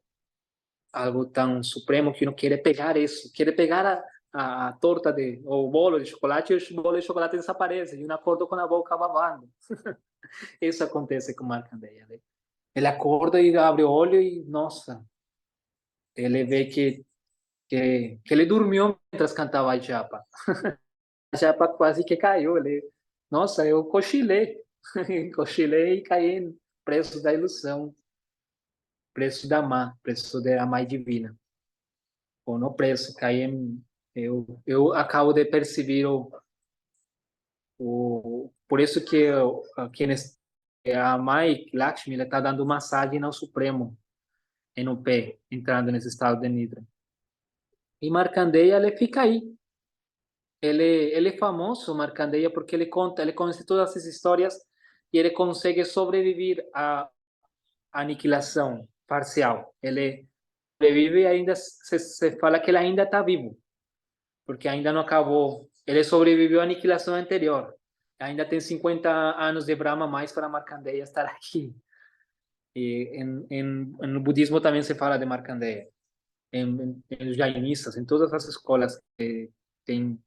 algo tão supremo que uno quer pegar isso, quer pegar a torta o bolo de chocolate e o bolo de chocolate desaparece e uno acorda com a boca babando. Isso acontece com Markandeya. Ele acorda e abre o olho e, nossa, ele vê que que ele dormiu mientras cantava a japa. A japa quase que caiu. Nossa, eu cochilei. Cochilei e caí preso da ilusão, preso da má, preso da má divina. Ou no preso, caí em... Eu acabo de perceber por isso que a Mãe Lakshmi está dando massagem ao Supremo no pé, entrando nesse estado de Nidra. E Markandeya, ele fica aí. Ele é famoso, Markandeya, porque ele conhece todas essas histórias e ele consegue sobreviver à aniquilação parcial. Ele sobrevive e ainda se fala que ele ainda está vivo, porque ainda não acabou. Ele sobreviveu à aniquilação anterior. Ainda tem 50 anos de Brahma mais para Markandeya estar aqui. E no budismo também se fala de Markandeya. Em jainistas, em todas as escolas que têm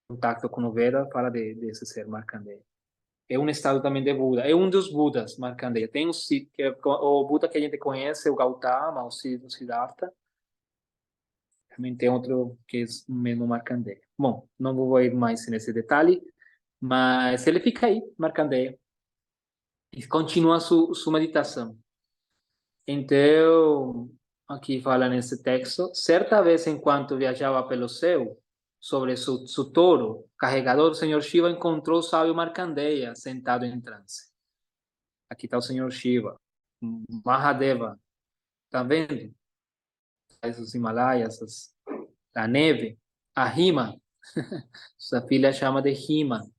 contato com o Veda, fala desse ser Markandeya. É um estado também de Buda. É um dos Budas, Markandeya. Tem o Buda que a gente conhece, o Gautama, o Siddhartha. Também tem outro que é o mesmo Markandeya. Bom, não vou ir mais nesse detalhe, mas ele fica aí, Markandeya, e continua sua meditação. Então, aqui fala nesse texto, certa vez enquanto viajava pelo céu, sobre seu touro carregador, o Senhor Shiva encontrou o sábio Markandeya sentado em transe. Aqui está o Senhor Shiva, Mahadeva, tá vendo? Os Himalaias, a neve, a rima, sua filha chama de rima.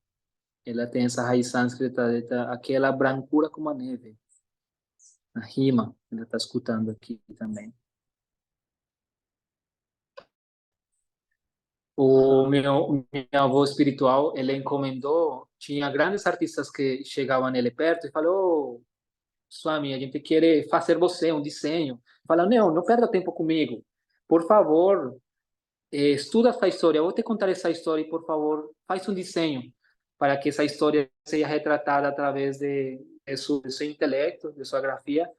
Ela tem essa raiz sânscrita, aquela brancura como a neve. A rima, ela está escutando aqui também. Meu avô espiritual, ele encomendou, tinha grandes artistas que chegavam nele perto e falou, Swami, a gente quer fazer você um desenho. Fala, não perda tempo comigo. Por favor, estuda essa história. Eu vou te contar essa história e, por favor, faz um desenho para que essa história seja retratada através de seu intelecto, de sua grafia,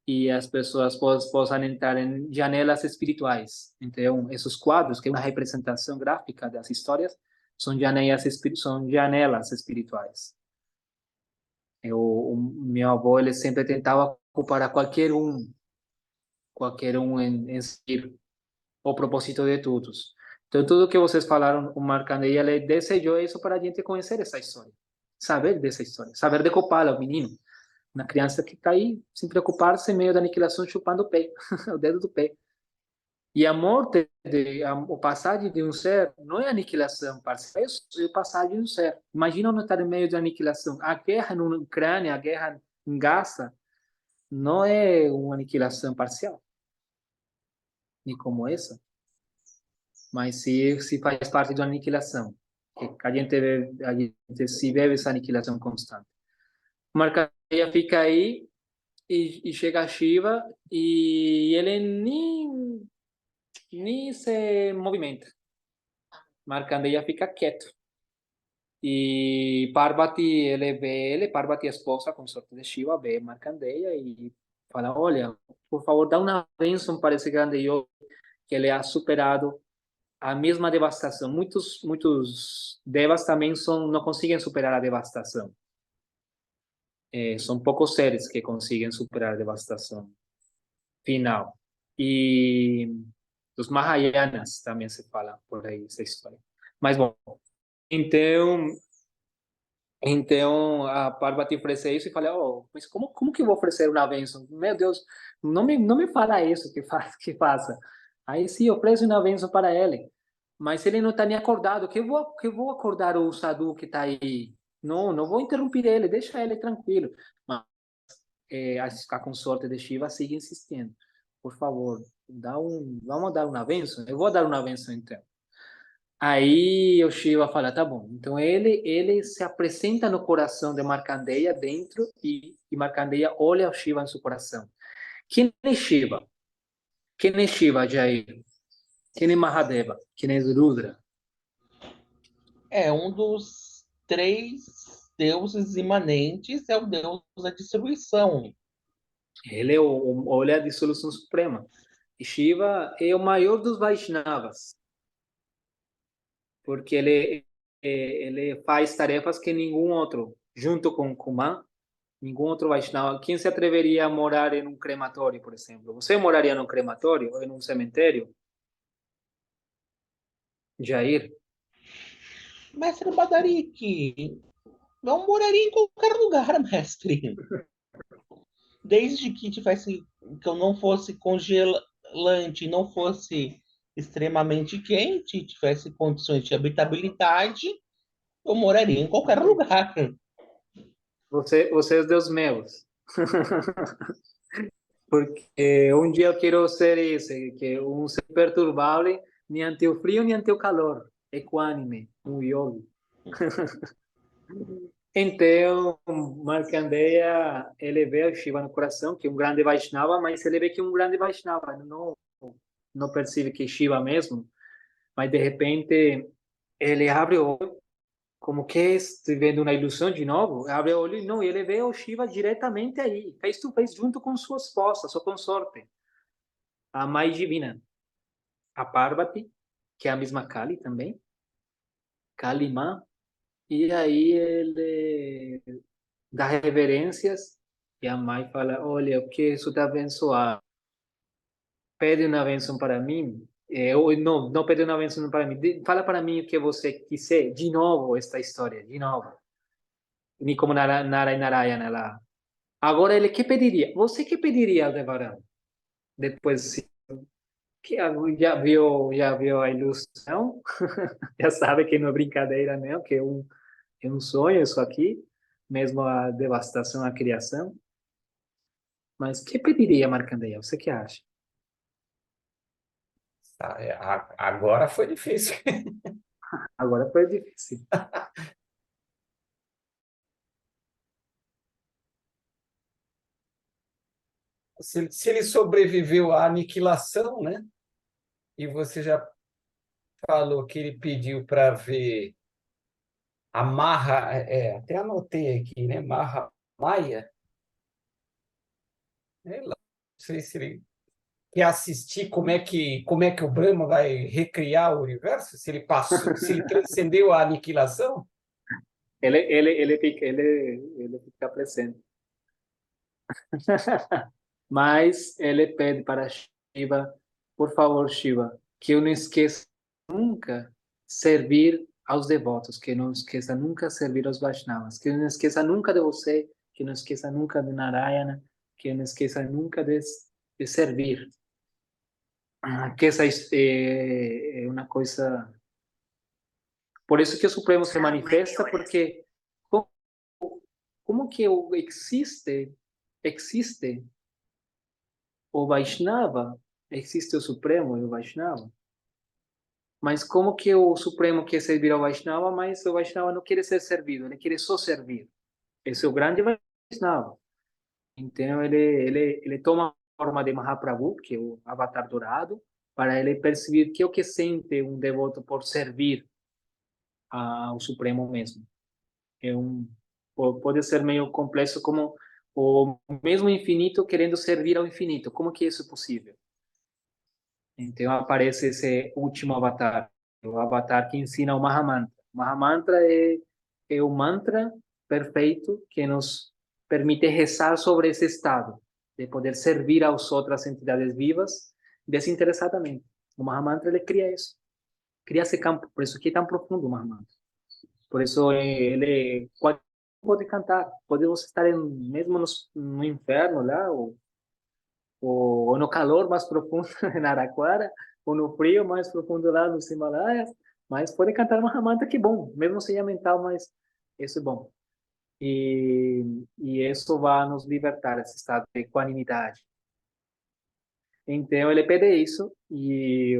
e as pessoas possam entrar em janelas espirituais. Então, esses quadros, que é uma representação gráfica das histórias, são janelas espirituais. O meu avô, ele sempre tentava ocupar a qualquer um em seguir o propósito de todos. Então, tudo que vocês falaram, o Markandeya, ele desejou isso para a gente conhecer essa história, saber dessa história, saber decupá-la, o menino. Uma criança que está aí, sem preocupar-se, em meio da aniquilação, chupando o pé, o dedo do pé. E a morte, o passagem de um ser, não é aniquilação parcial, é o passagem de um ser. Imagina não estar em meio da aniquilação. A guerra na Ucrânia, a guerra em Gaza, não é uma aniquilação parcial, nem como essa, mas se faz parte da aniquilação. Que a gente se vê essa aniquilação constante. O Markandeya fica aí, e chega a Shiva e ele nem se movimenta. Markandeya fica quieto. E Parvati, Parvati, a esposa, consorte de Shiva, vê Markandeya e fala, olha, por favor, dá uma bênção para esse grande yogi que ele ha superado a mesma devastação. Muitos devas também não conseguem superar a devastação. São poucos seres que conseguem superar a devastação final. E dos Mahayanas também se fala por aí essa história. Mas, bom, então a Parvati oferece isso e fala, mas como que eu vou oferecer uma bênção? Meu Deus, não me fala isso que faça. Aí sim, oferece uma bênção para ele. Mas ele não está nem acordado. Que eu vou acordar o sadhu que está aí? Não vou interromper ele, deixa ele tranquilo. Mas a consorte de Shiva sigue insistindo. Por favor, vamos dar uma bênção? Eu vou dar uma bênção então. Aí o Shiva fala, tá bom. Então ele se apresenta no coração de Markandeya dentro e Markandeya olha o Shiva no seu coração. Quem é Shiva? Quem é Shiva, Jair? Quem é Mahadeva? Quem é Rudra? É um dos três deuses imanentes, é o deus da distribuição. Ele olha a dissolução suprema. Shiva é o maior dos Vaishnavas, porque ele faz tarefas que nenhum outro, junto com Kuman, nenhum outro Vaishnava. Quem se atreveria a morar em um crematório, por exemplo? Você moraria num crematório ou em um cemitério? Jair? Mestre Badarique, eu moraria em qualquer lugar, mestre. Desde que tivesse, que eu não fosse congelante, não fosse extremamente quente, tivesse condições de habitabilidade, eu moraria em qualquer lugar. Você é Deus meus. Porque um dia eu quero ser esse, que um ser perturbável, nem ante o frio, nem ante o calor. Equânime, um yogi. Então, Markandeya, ele vê o Shiva no coração, que é um grande Vaishnava, mas ele vê que é um grande Vaishnava, não percebe que é Shiva mesmo, mas de repente ele abre o olho, como que está vendo uma ilusão de novo, abre o olho e não, ele vê o Shiva diretamente aí, face to face, junto com sua esposa, sua consorte, a mãe divina, a Parvati, que é a mesma Kali também, Kali Ma, e aí ele dá reverências e a mãe fala, olha, o que isso está abençoado, pede uma bênção para mim, ou não pede uma bênção para mim, fala para mim o que você quiser, de novo esta história, de novo. Nem como Narayana lá. Agora ele que pediria? Você que pediria, Aldebaran? Depois que já viu a ilusão, já sabe que não é brincadeira, não, que é um sonho isso aqui, mesmo a devastação, a criação. Mas que pediria, Marcandeia? Você que acha? Agora foi difícil. Agora foi difícil. Se ele sobreviveu à aniquilação, né? E você já falou que ele pediu para ver a Marra, até anotei aqui, né? Marra Maia. Não sei se ele quer assistir como é que o Brahma vai recriar o universo, se ele passou, se ele transcendeu a aniquilação. Ele fica presente. Mas ele pede para Shiva, por favor, Shiva, que eu não esqueça nunca servir aos devotos, que não esqueça nunca servir aos Vaishnavas, que eu não esqueça nunca de você, que não esqueça nunca de Narayana, que eu não esqueça nunca de servir. Que essa é uma coisa. Por isso que o Supremo se manifesta, porque como que existe o Vaishnava, existe o Supremo e o Vaishnava, mas como que o Supremo quer servir ao Vaishnava, mas o Vaishnava não quer ser servido, ele quer só servir. Esse é o grande Vaishnava. Então ele toma a forma de Mahaprabhu, que é o avatar dourado, para ele perceber que é o que sente um devoto por servir ao Supremo mesmo. Pode ser meio complexo, como o mesmo infinito querendo servir ao infinito. Como que isso é possível? Então aparece esse último avatar, o avatar que ensina o Mahamantra. O Mahamantra é o mantra perfeito que nos permite rezar sobre esse estado, de poder servir às outras entidades vivas desinteressadamente. O Mahamantra, ele cria isso, cria esse campo, por isso que é tão profundo o Mahamantra. Por isso ele pode cantar, pode você estar mesmo no inferno lá, ou no calor mais profundo na Araquara, ou no frio mais profundo lá nos Himalaias, mas pode cantar uma ramanta que bom, mesmo sem a mental, mas isso é bom. E isso vai nos libertar esse estado de equanimidade. Então ele pede isso e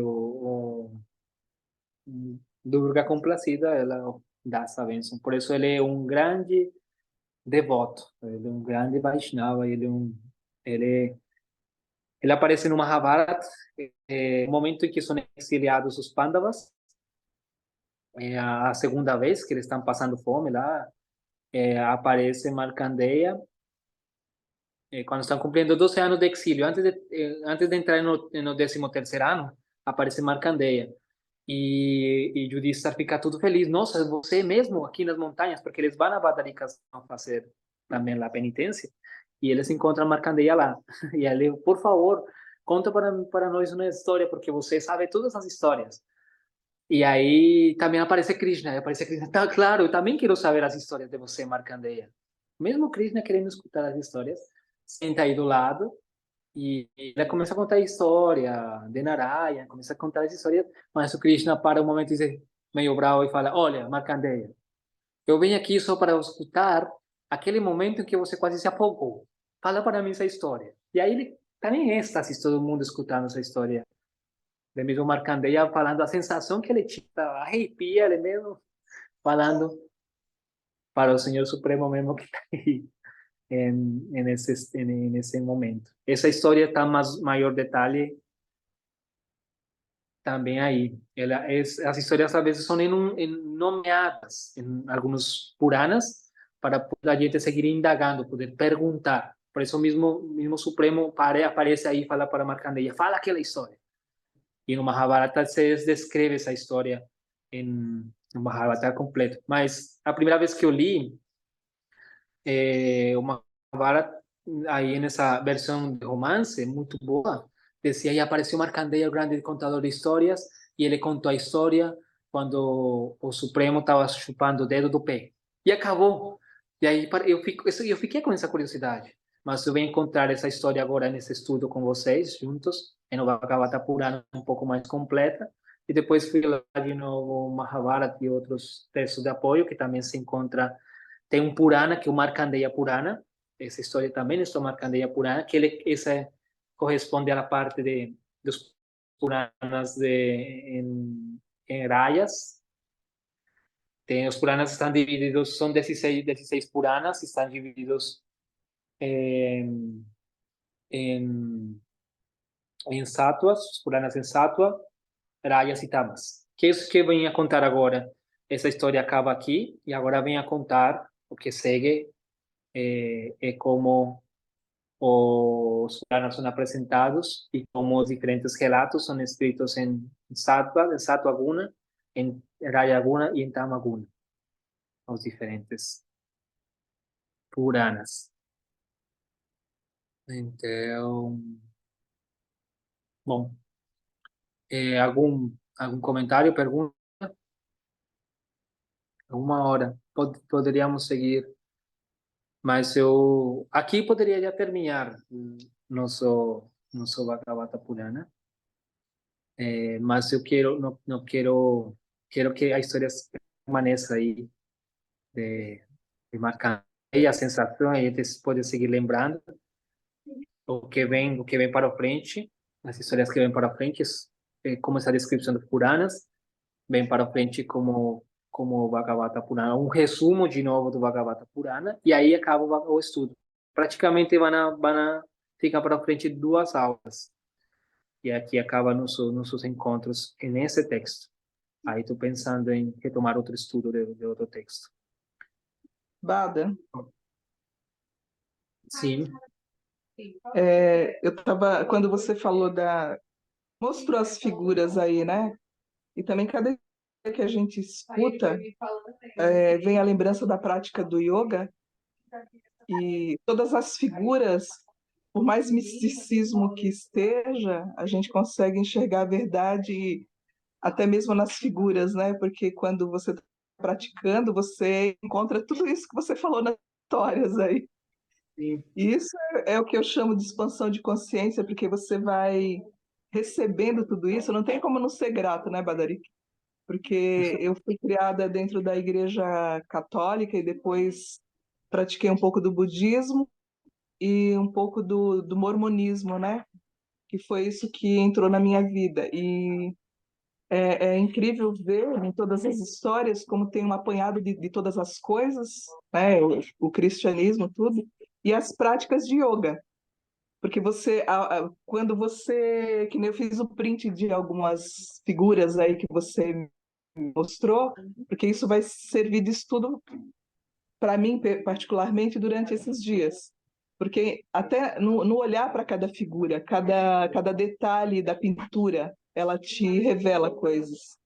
Durga complacida, ela dá essa bênção. Por isso ele é um grande devoto, ele é um grande Vaishnava, ele ele aparece no Mahabharata, no momento em que são exiliados os Pandavas, a segunda vez que eles estão passando fome lá, aparece Markandeya quando estão cumprindo 12 anos de exílio, antes de entrar no 13º ano, aparece Markandeya. E Yudhishthira fica tudo feliz. Nossa, você mesmo aqui nas montanhas, porque eles vão a Badarikastam fazer também a penitência, e eles encontram Markandeya lá. E ele, por favor, conta para nós uma história, porque você sabe todas as histórias. E aí também aparece Krishna. Tá claro, eu também quero saber as histórias de você, Markandeya. Mesmo Krishna querendo escutar as histórias, senta aí do lado e ele começa a contar a história de Narayana, começa a contar as histórias, mas o Krishna para um momento e diz, meio bravo, e fala, olha, Markandeya, eu venho aqui só para escutar aquele momento em que você quase se afogou. Fala para mim essa história. E aí ele está em êxtase, todo mundo escutando essa história. Ele mesmo Markandeya falando a sensação que ele tinha, arrepia ele mesmo, falando para o Senhor Supremo mesmo que está aí nesse momento. Essa história está maior detalhe também aí. As histórias às vezes são nomeadas em alguns Puranas para a gente seguir indagando, poder perguntar. Por isso mesmo Supremo aparece aí e fala para Markandeya, fala aquela história. E no Mahabharata se descreve essa história no Mahabharata completo. Mas a primeira vez que eu li o Mahabharata, aí nessa versão de romance, muito boa, decía, aí apareceu Markandeya, o grande contador de histórias, e ele contou a história quando o Supremo estava chupando o dedo do pé. E acabou. E aí eu fiquei com essa curiosidade. Mas eu venho encontrar essa história agora nesse estudo com vocês, juntos, no Bhagavata Purana um pouco mais completa. E depois fui lá de novo Mahabharata e outros textos de apoio, que também se encontra. Tem um Purana, que é o Markandeya Purana, essa história também é o Markandeya Purana, que essa corresponde à parte dos Puranas em rayas. Tem os Puranas estão divididos, são 16 Puranas, estão divididos em Sattvas, os Puranas em Sattva, Rayas e Tamas. Que é isso que eu venho a contar agora. Essa história acaba aqui, e agora venho a contar o que segue, como os Puranas são apresentados e como os diferentes relatos são escritos em Sattva Guna, em Raya Guna e em Tama Guna, os diferentes Puranas. Então, bom, algum comentário, pergunta? Uma hora, poderíamos seguir, mas eu aqui poderia já terminar nosso Bhagavata Purana. Mas eu não quero que a história permaneça aí de marcar aí a sensação, a gente pode seguir lembrando o que vem para frente, as histórias que vêm para frente, como essa descrição dos Puranas, vem para frente como o Bhagavata Purana, um resumo de novo do Bhagavata Purana, e aí acaba o estudo. Praticamente vão ficar para frente 2 aulas. E aqui acaba nossos encontros nesse texto. Aí estou pensando em retomar outro estudo de outro texto. Bada, Sim. quando você falou mostrou as figuras aí, né? E também cada vez que a gente escuta, vem a lembrança da prática do yoga e todas as figuras, por mais misticismo que esteja, a gente consegue enxergar a verdade até mesmo nas figuras, né? Porque quando você está praticando, você encontra tudo isso que você falou nas histórias aí. Sim. E isso é o que eu chamo de expansão de consciência, porque você vai recebendo tudo isso, não tem como não ser grato, né, Badarik? Porque eu fui criada dentro da Igreja Católica e depois pratiquei um pouco do budismo e um pouco do mormonismo, né? Que foi isso que entrou na minha vida. E é incrível ver em todas as histórias como tem um apanhado de todas as coisas, né? O cristianismo, tudo, e as práticas de yoga. Porque quando você, que nem eu fiz o print de algumas figuras aí que você me mostrou, porque isso vai servir de estudo para mim particularmente durante esses dias. Porque até no olhar para cada figura, cada detalhe da pintura, ela te revela coisas.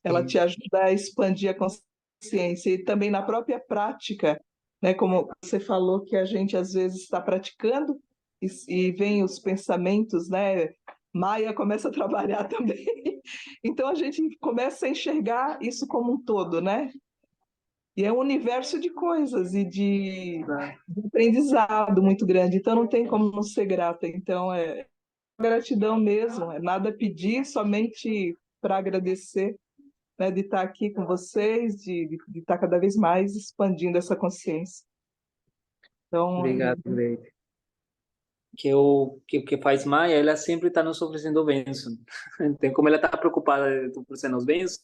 Ela te ajuda a expandir a consciência. E também na própria prática, né? Como você falou que a gente às vezes está praticando e vem os pensamentos, né? Maia começa a trabalhar também. Então a gente começa a enxergar isso como um todo, né? E é um universo de coisas e de aprendizado muito grande. Então não tem como não ser grata. Então é gratidão mesmo, é nada pedir, somente para agradecer, né, de estar aqui com vocês, de estar cada vez mais expandindo essa consciência. Então, Obrigado, Gleide. Que faz Maia, ela sempre está nos oferecendo bênção. Então, como ela está preocupada por ser nos bênçãos,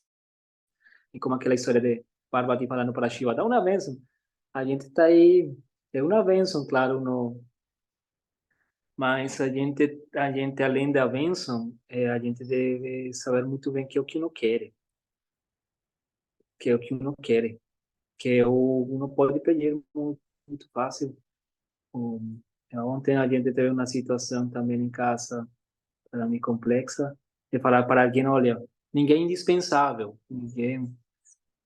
e como aquela história de Parvati falando para Shiva, dá uma bênção. A gente está aí, é uma bênção, claro, no, mas a gente além da bênção, a gente deve saber muito bem que é o que uno quer, que é o que uno quer, que uno pode pedir muito, muito fácil. Um, Ontem a gente teve uma situação também em casa, para mim complexa, de falar para alguém, olha, ninguém é indispensável, ninguém,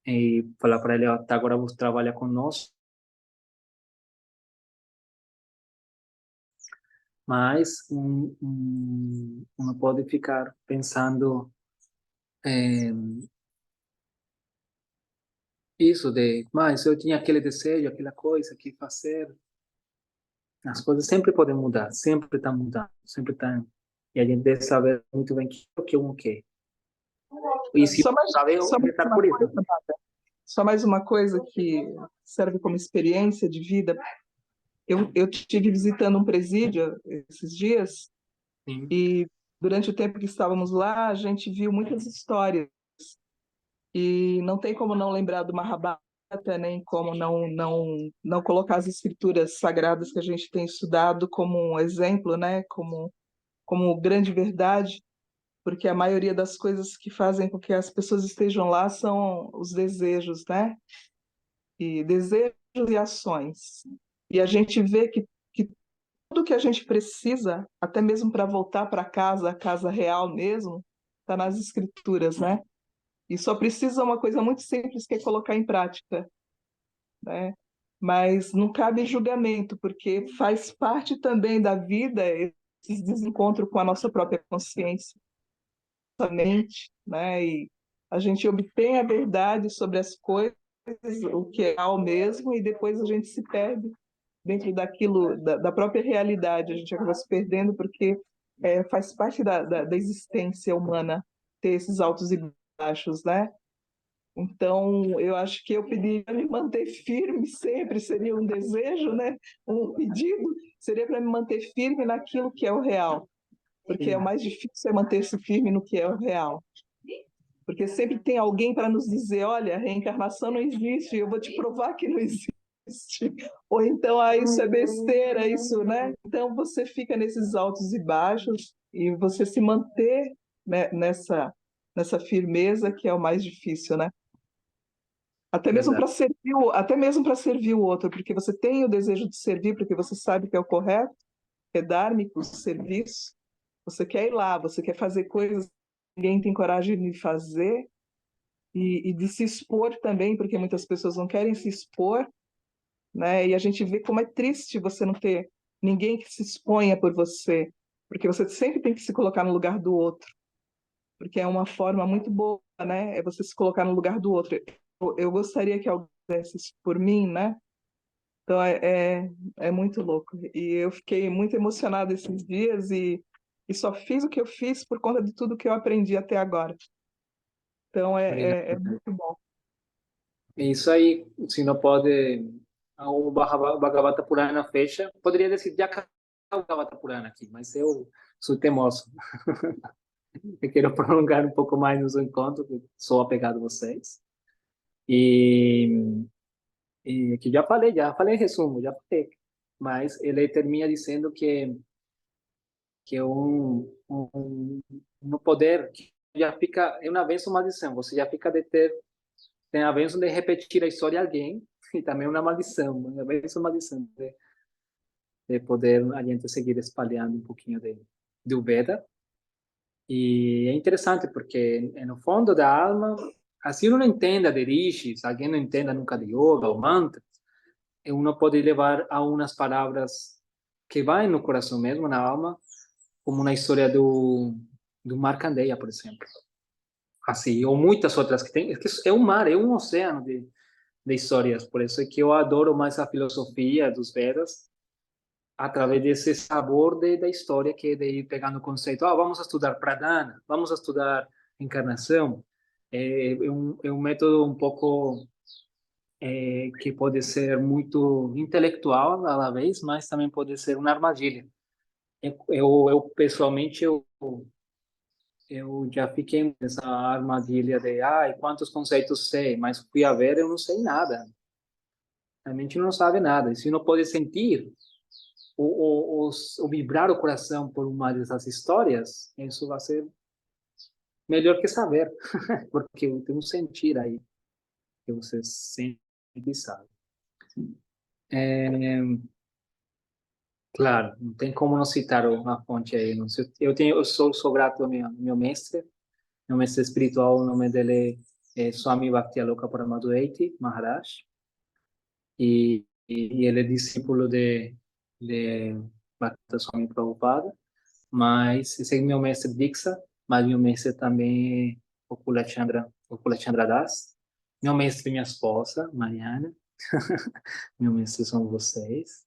e falar para ele, ó, tá, agora você trabalha conosco, mas não pode ficar pensando isso de, mas eu tinha aquele desejo, aquela coisa que fazer, as coisas sempre podem mudar, sempre estão mudando, sempre estão, e a gente deve saber muito bem o que uno quer. E se só mais, sabe, só mais começar uma por isso. coisa, Nada. Só mais uma coisa que serve como experiência de vida. Eu estive visitando um presídio esses dias Sim. e durante o tempo que estávamos lá, a gente viu muitas histórias e não tem como não lembrar do Mahabharata, nem como não colocar as escrituras sagradas que a gente tem estudado como um exemplo, né? Como grande verdade, porque a maioria das coisas que fazem com que as pessoas estejam lá são os desejos, né? E desejos e ações. E a gente vê que tudo que a gente precisa, até mesmo para voltar para casa, a casa real mesmo, está nas escrituras, né? E só precisa uma coisa muito simples que é colocar em prática, né? Mas não cabe julgamento, porque faz parte também da vida esse desencontro com a nossa própria consciência, nossa mente, né? E a gente obtém a verdade sobre as coisas, o que é real mesmo, e depois a gente se perde dentro daquilo, da própria realidade, a gente acaba se perdendo porque faz parte da existência humana ter esses altos e baixos, né? Então, eu acho que eu pediria para me manter firme sempre, seria um desejo, né? Um pedido, seria para me manter firme naquilo que é o real, porque é o mais difícil é manter-se firme no que é o real. Porque sempre tem alguém para nos dizer, olha, a reencarnação não existe, eu vou te provar que não existe. Ou então, isso é besteira, isso, né? Então, você fica nesses altos e baixos e você se manter, né, nessa firmeza que é o mais difícil, né? Até mesmo Verdade. para servir, até mesmo para servir o outro, porque você tem o desejo de servir, porque você sabe que é o correto, que é dármico, o serviço. Você quer ir lá, você quer fazer coisas que ninguém tem coragem de fazer e de se expor também, porque muitas pessoas não querem se expor, né? E a gente vê como é triste você não ter ninguém que se exponha por você, porque você sempre tem que se colocar no lugar do outro, porque é uma forma muito boa, né? É você se colocar no lugar do outro. Eu gostaria que alguém fizesse isso por mim, né? Então é muito louco. E eu fiquei muito emocionada esses dias e só fiz o que eu fiz por conta de tudo que eu aprendi até agora. Então é Obrigado. muito bom. Isso aí, se não pode, o Bhagavata Purana fecha, poderia decidir já acabar o Bhagavata Purana aqui, mas eu sou teimoso. Eu quero prolongar um pouco mais nos encontros, sou apegado a vocês. E, que já falei em resumo, já falei. Mas ele termina dizendo que um poder que já fica, é uma bênção, uma maldição. Você já fica de ter, tem a bênção de repetir a história de alguém, e também uma maldição, uma bênção, uma maldição. de poder a gente seguir espalhando um pouquinho do Veda. E é interessante porque, no fundo da alma, assim uno não entenda de rishis, alguém não entenda nunca de yoga ou mantra, uno pode levar a umas palavras que vai no coração mesmo, na alma, como na história do Markandeya, por exemplo. Assim, ou muitas outras que tem, é um mar, é um oceano de histórias, por isso é que eu adoro mais a filosofia dos Vedas, através desse sabor da história, que é de ir pegando o conceito, vamos estudar pradana, vamos estudar encarnação, é um método um pouco que pode ser muito intelectual à la vez, mas também pode ser uma armadilha. Eu pessoalmente, eu já fiquei nessa armadilha de, quantos conceitos sei, mas fui a ver, eu não sei nada. A mente não sabe nada. E se não pode sentir ou vibrar o coração por uma dessas histórias, isso vai ser melhor que saber, porque tem um sentir aí que você sente e sabe. Claro, não tem como não citar uma fonte aí. Não sei, eu sou grato ao meu mestre espiritual, o nome dele é Swami Bhaktialoka Paramahansa Maharaj, e ele é discípulo de Bhakta Swami Prabhupada, mas esse é meu mestre Diksha, mas meu mestre também é o Kulachandra Das, meu mestre é minha esposa, Mariana, meu mestre são vocês,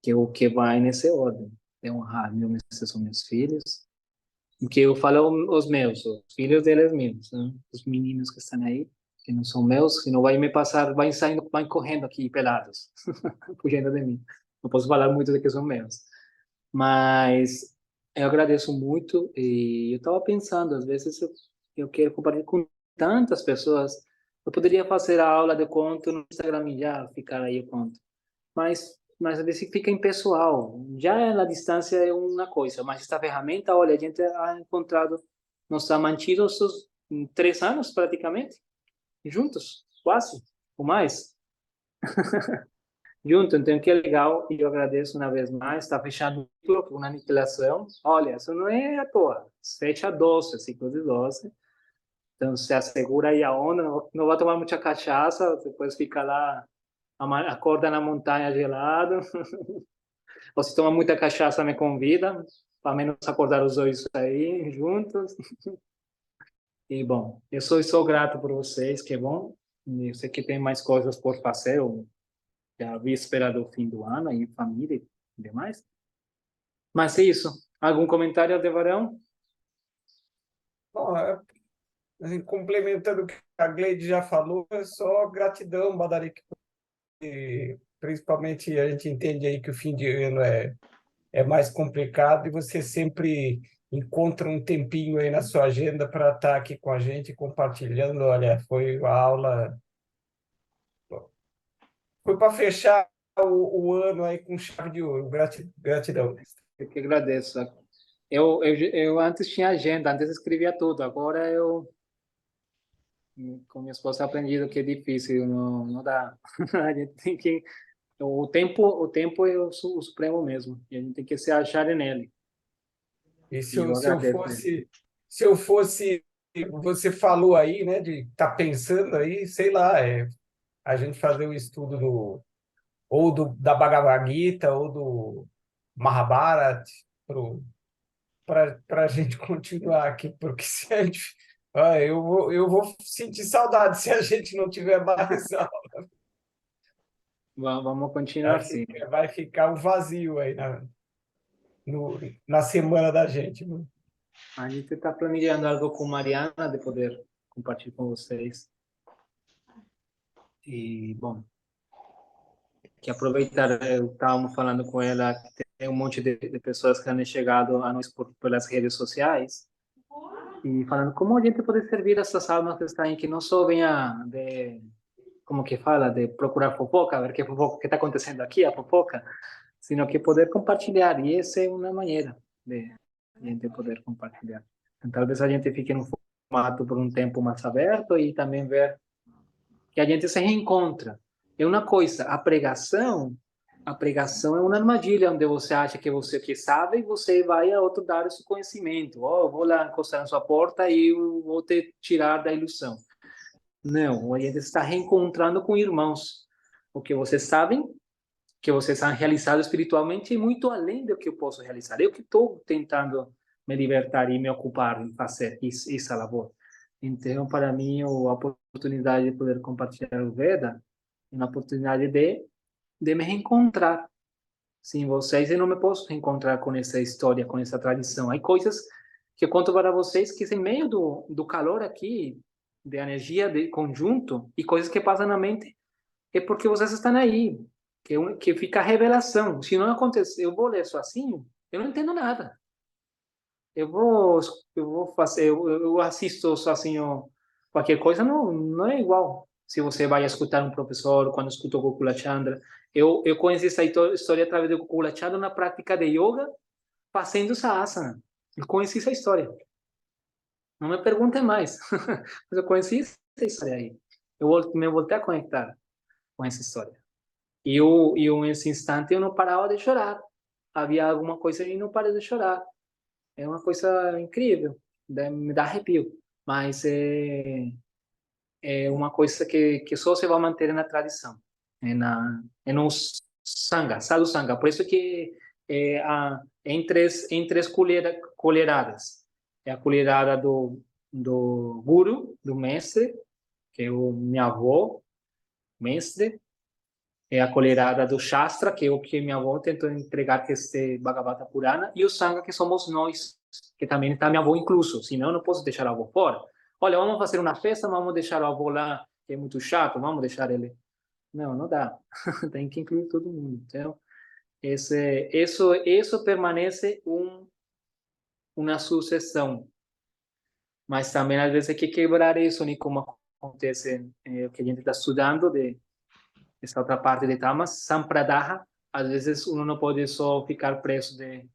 que o que vai nessa ordem, é honrar, meu mestre são meus filhos, o que eu falo os meus, os filhos deles mesmos, né? Os meninos que estão aí, que não são meus, senão vai me passar, vai saindo, vai correndo aqui pelados, fugindo de mim. Não posso falar muito de que são meus. Mas eu agradeço muito e eu estava pensando, às vezes eu quero compartilhar com tantas pessoas. Eu poderia fazer a aula de conto no Instagram e já ficar aí o conto. Mas às vezes fica impessoal. Já na distância é uma coisa, mas esta ferramenta, olha, a gente ha encontrado, nos ha mantido esses 3 anos praticamente, juntos, quase, ou mais. Junto, então que legal, e eu agradeço uma vez mais, está fechado uma aniquilação, olha, isso não é à toa, fecha 12, ciclo de 12, então se assegura aí a onda, não vai tomar muita cachaça, depois fica lá, acorda na montanha gelado, ou se toma muita cachaça me convida, para menos acordar os dois aí, juntos, e bom, eu sou grato por vocês, que bom, eu sei que tem mais coisas por fazer, a víspera do fim do ano, em família e demais. Mas é isso. Algum comentário, Aldevarão? Bom, assim, complementando o que a Gleide já falou, é só gratidão, Badarique, principalmente a gente entende aí que o fim de ano é mais complicado e você sempre encontra um tempinho aí na sua agenda para estar aqui com a gente, compartilhando. Olha, foi uma aula... Foi para fechar o ano aí com chave de ouro. Gratidão. Eu que agradeço. Eu antes tinha agenda, antes escrevia tudo. Agora com minha esposa, aprendido que é difícil, não dá. A gente tem que... O tempo é o supremo mesmo. E a gente tem que se achar nele. E se eu eu fosse, você falou aí, né, de estar pensando aí, sei lá, a gente fazer o estudo da Bhagavad Gita ou do Mahabharata para a gente continuar aqui, porque se a gente, eu vou sentir saudade se a gente não tiver mais aula. Vamos continuar assim. Vai ficar um vazio aí na semana da gente. A gente está planejando algo com Mariana, de poder compartilhar com vocês. E, bom, que aproveitar, eu estávamos falando com ela, que tem um monte de pessoas que têm chegado a nós pelas redes sociais, e falando como a gente pode servir essas almas que estão aí, que não só venha de, como que fala, de procurar fofoca, ver que está acontecendo aqui, a fofoca, sino que poder compartilhar, e essa é uma maneira de a gente poder compartilhar. Então, talvez a gente fique num formato por um tempo mais aberto e também ver que a gente se reencontra. É uma coisa, a pregação a pregação é uma armadilha onde você acha que você que sabe e você vai a outro dar esse conhecimento. Oh, eu vou lá encostar na sua porta e eu vou te tirar da ilusão. Não, a gente está reencontrando com irmãos. O que vocês sabem, que vocês são realizados espiritualmente, é muito além do que eu posso realizar. Eu que estou tentando me libertar e me ocupar em fazer essa labor. Então, para mim, a oportunidade de poder compartilhar o Veda é uma oportunidade de me reencontrar. Sem vocês, eu não me posso reencontrar com essa história, com essa tradição. Há coisas que eu conto para vocês que, em meio do calor aqui, de energia de conjunto, e coisas que passam na mente, é porque vocês estão aí, que fica a revelação. Se não acontecer, eu vou ler sozinho, eu não entendo nada. Eu vou fazer, eu assisto sozinho qualquer coisa, não é igual. Se você vai escutar um professor, quando escuto o Gokula Chandra, eu conheci essa história através do Gokula Chandra na prática de yoga, fazendo essa asana. Eu conheci essa história. Não me perguntem mais, mas eu conheci essa história aí. Me voltei a conectar com essa história. Nesse instante, eu não parava de chorar. Havia alguma coisa e não parei de chorar. É uma coisa incrível, me dá arrepio, mas é uma coisa que só se vai manter na tradição, é no sangha, sadhu sangha. Por isso que em três colheradas. É a colherada do guru, do mestre, que é o meu avô, mestre. É a colherada do Shastra, que é o que minha avó tentou entregar, que é este Bhagavata Purana, e o Sangha, que somos nós, que também está minha avó incluso, senão eu não posso deixar a avó fora. Olha, vamos fazer uma festa, vamos deixar o avô lá, que é muito chato, vamos deixar ele. Não dá. Tem que incluir todo mundo. Então, isso permanece uma sucessão. Mas também, às vezes, hay que quebrar isso, né? Como acontece, o que a gente está estudando, essa outra parte de tamas, Sampradaha, às vezes uno não pode só ficar preso de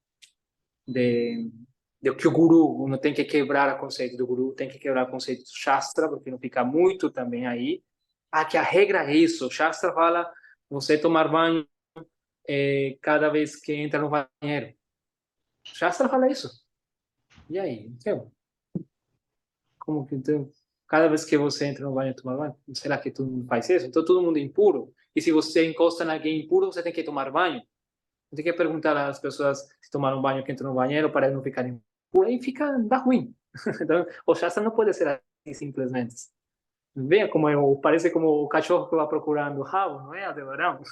que o guru, uno tem que quebrar o conceito do guru, tem que quebrar o conceito do Shastra, porque não fica muito também aí. Que a regra é isso, o Shastra fala você tomar banho cada vez que entra no banheiro. O Shastra fala isso. E aí? Então, como que então, cada vez que você entra no banho tomar banho, será que todo mundo faz isso? Então todo mundo é impuro? E se você encosta em alguém impuro, você tem que tomar banho? Você tem que perguntar às pessoas se tomaram banho que entram no banheiro para não ficarem impuros. Aí dá ruim. Então, o Shastra não pode ser assim simplesmente. Veja como parece como o cachorro que vai procurando o rabo, não é, Aldebarão?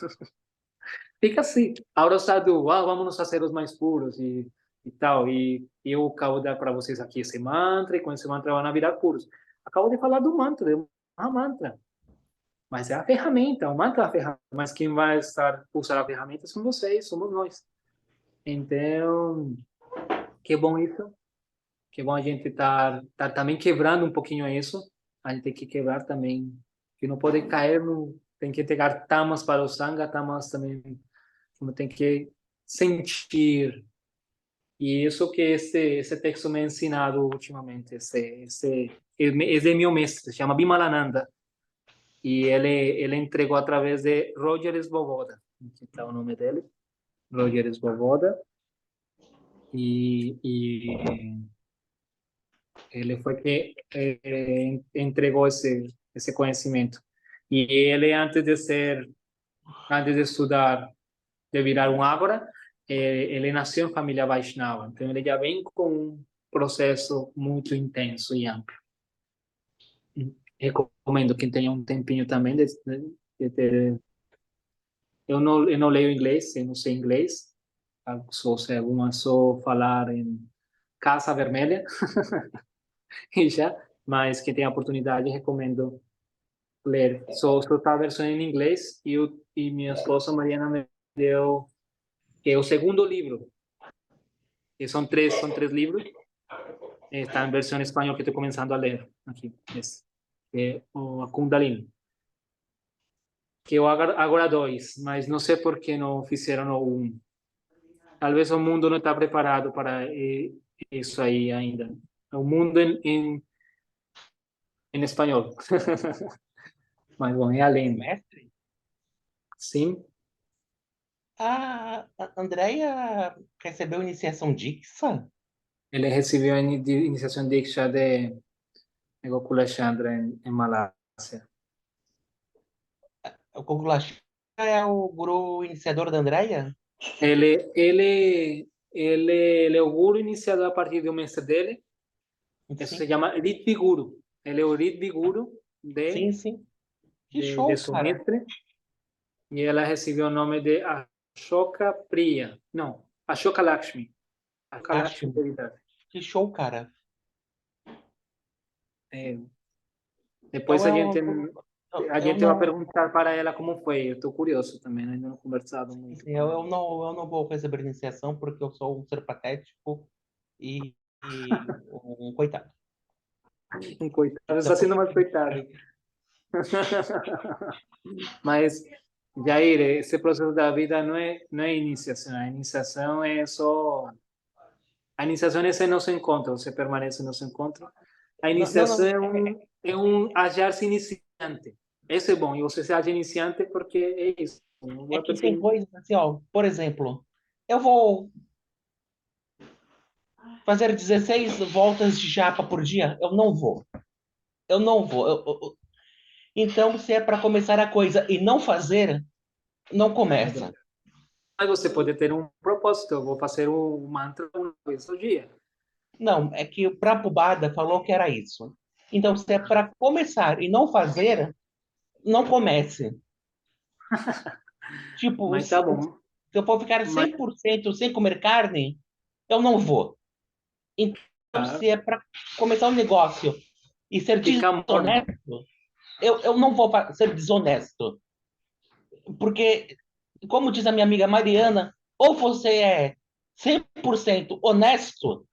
Fica assim. Agora o sadhu, vamos nos fazer os mais puros e tal. E eu acabo de dar para vocês aqui esse mantra, e com esse mantra vão virar puros. Acabo de falar do mantra, de uma mantra. Mas é a ferramenta, o mantra é a ferramenta. Mas quem vai usar a ferramenta são vocês, somos nós. Então, que bom isso. Que bom a gente tá também quebrando um pouquinho isso. A gente tem que quebrar também. Que não pode cair no... Tem que pegar tamas para o sangha, tamas também. Tem que sentir. E isso que esse texto me ha ensinado ultimamente. Esse é meu mestre, se chama Bimalananda. E ele entregou através de Roger Svoboda. Aqui está o nome dele. Roger Svoboda. E ele foi que entregou esse conhecimento. E ele, antes de estudar, de virar um Ágora, ele nasceu em família Vaishnava. Então, ele já vem com um processo muito intenso e amplo. Recomendo quem tenha um tempinho também de ter... Eu não leio inglês, eu não sei inglês. Só sei algumas, só falar em Casa Vermelha. E já, mas quem tem a oportunidade, recomendo ler. Só está a versão em inglês e minha esposa Mariana me deu que é o segundo livro. E são três livros. Está em versão em espanhol que estou começando a ler aqui. É o Kundalini. Que eu agora dois, mas não sei por que não fizeram o um. Talvez o mundo não está preparado para isso aí ainda. O mundo em espanhol. Mas bom, é além. Mestre? Sim. A Andrea recebeu iniciação Diksha? Ele recebeu a iniciação Diksha de Gokula Chandra em Malásia. O Gokulacha é o guru iniciador da Andrea? Ele é o guru iniciado a partir do mestre dele. Isso se Sim, chama Ritvi Guru. Ele é o Ritvi Guru sim, sim. Que de show, seu cara. mestre. E ela recebeu o nome de Ashoka Priya. Não, Ashoka Lakshmi. Ashoka Lakshmi Acho. Devidade. Que show, cara. É, depois Então a eu gente vai não, perguntar para ela como foi. Eu estou curioso também, ainda não conversado muito com ela. eu não vou receber iniciação porque eu sou um ser patético e um coitado. Um coitado, está Então, sendo mais coitado. Mas, Jair, esse processo da vida não é iniciação. A iniciação é só... A iniciação é esse nosso encontro, você permanece no nosso encontro. A iniciação não. é um achar-se iniciante. Isso é bom, e você se acha iniciante porque é isso. É que tem coisas assim, ó. Por exemplo, eu vou fazer 16 voltas de japa por dia? Eu não vou. Eu não vou. Então, se é para começar a coisa e não fazer, não começa. Mas você pode ter um propósito. Eu vou fazer um mantra uma vez ao dia. Não, é que o Prabhupada falou que era isso. Então, se é para começar e não fazer, não comece. Tipo, Mas se tá bom. eu for ficar Mas, 100% sem comer carne, eu não vou. Então, se é para começar um negócio e ser fica morno. desonesto, eu não vou ser desonesto. Porque, como diz a minha amiga Mariana, ou você é 100% honesto,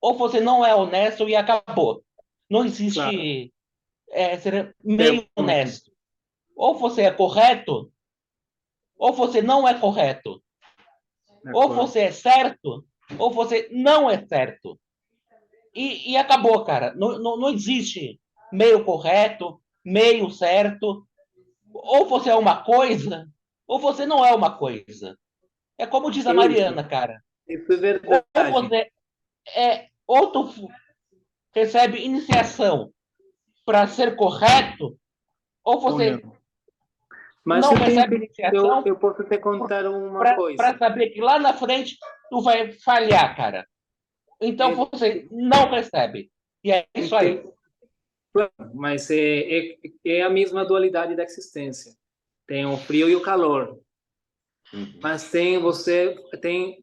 ou você não é honesto e acabou. Não existe ser meio honesto. Ou você é correto, ou você não é correto. Ou você é certo, ou você não é certo. E acabou, cara. Não existe meio correto, meio certo. Ou você é uma coisa, ou você não é uma coisa. É como diz a Mariana, cara. Isso é Ou verdade. você ou tu recebe iniciação para ser correto, ou Ou você não. Mas não eu recebe iniciação eu posso te contar uma coisa. para saber que lá na frente tu vai falhar, cara. Então você não recebe. E é isso aí. Mas é a mesma dualidade da existência. Tem o frio e o calor. Mas tem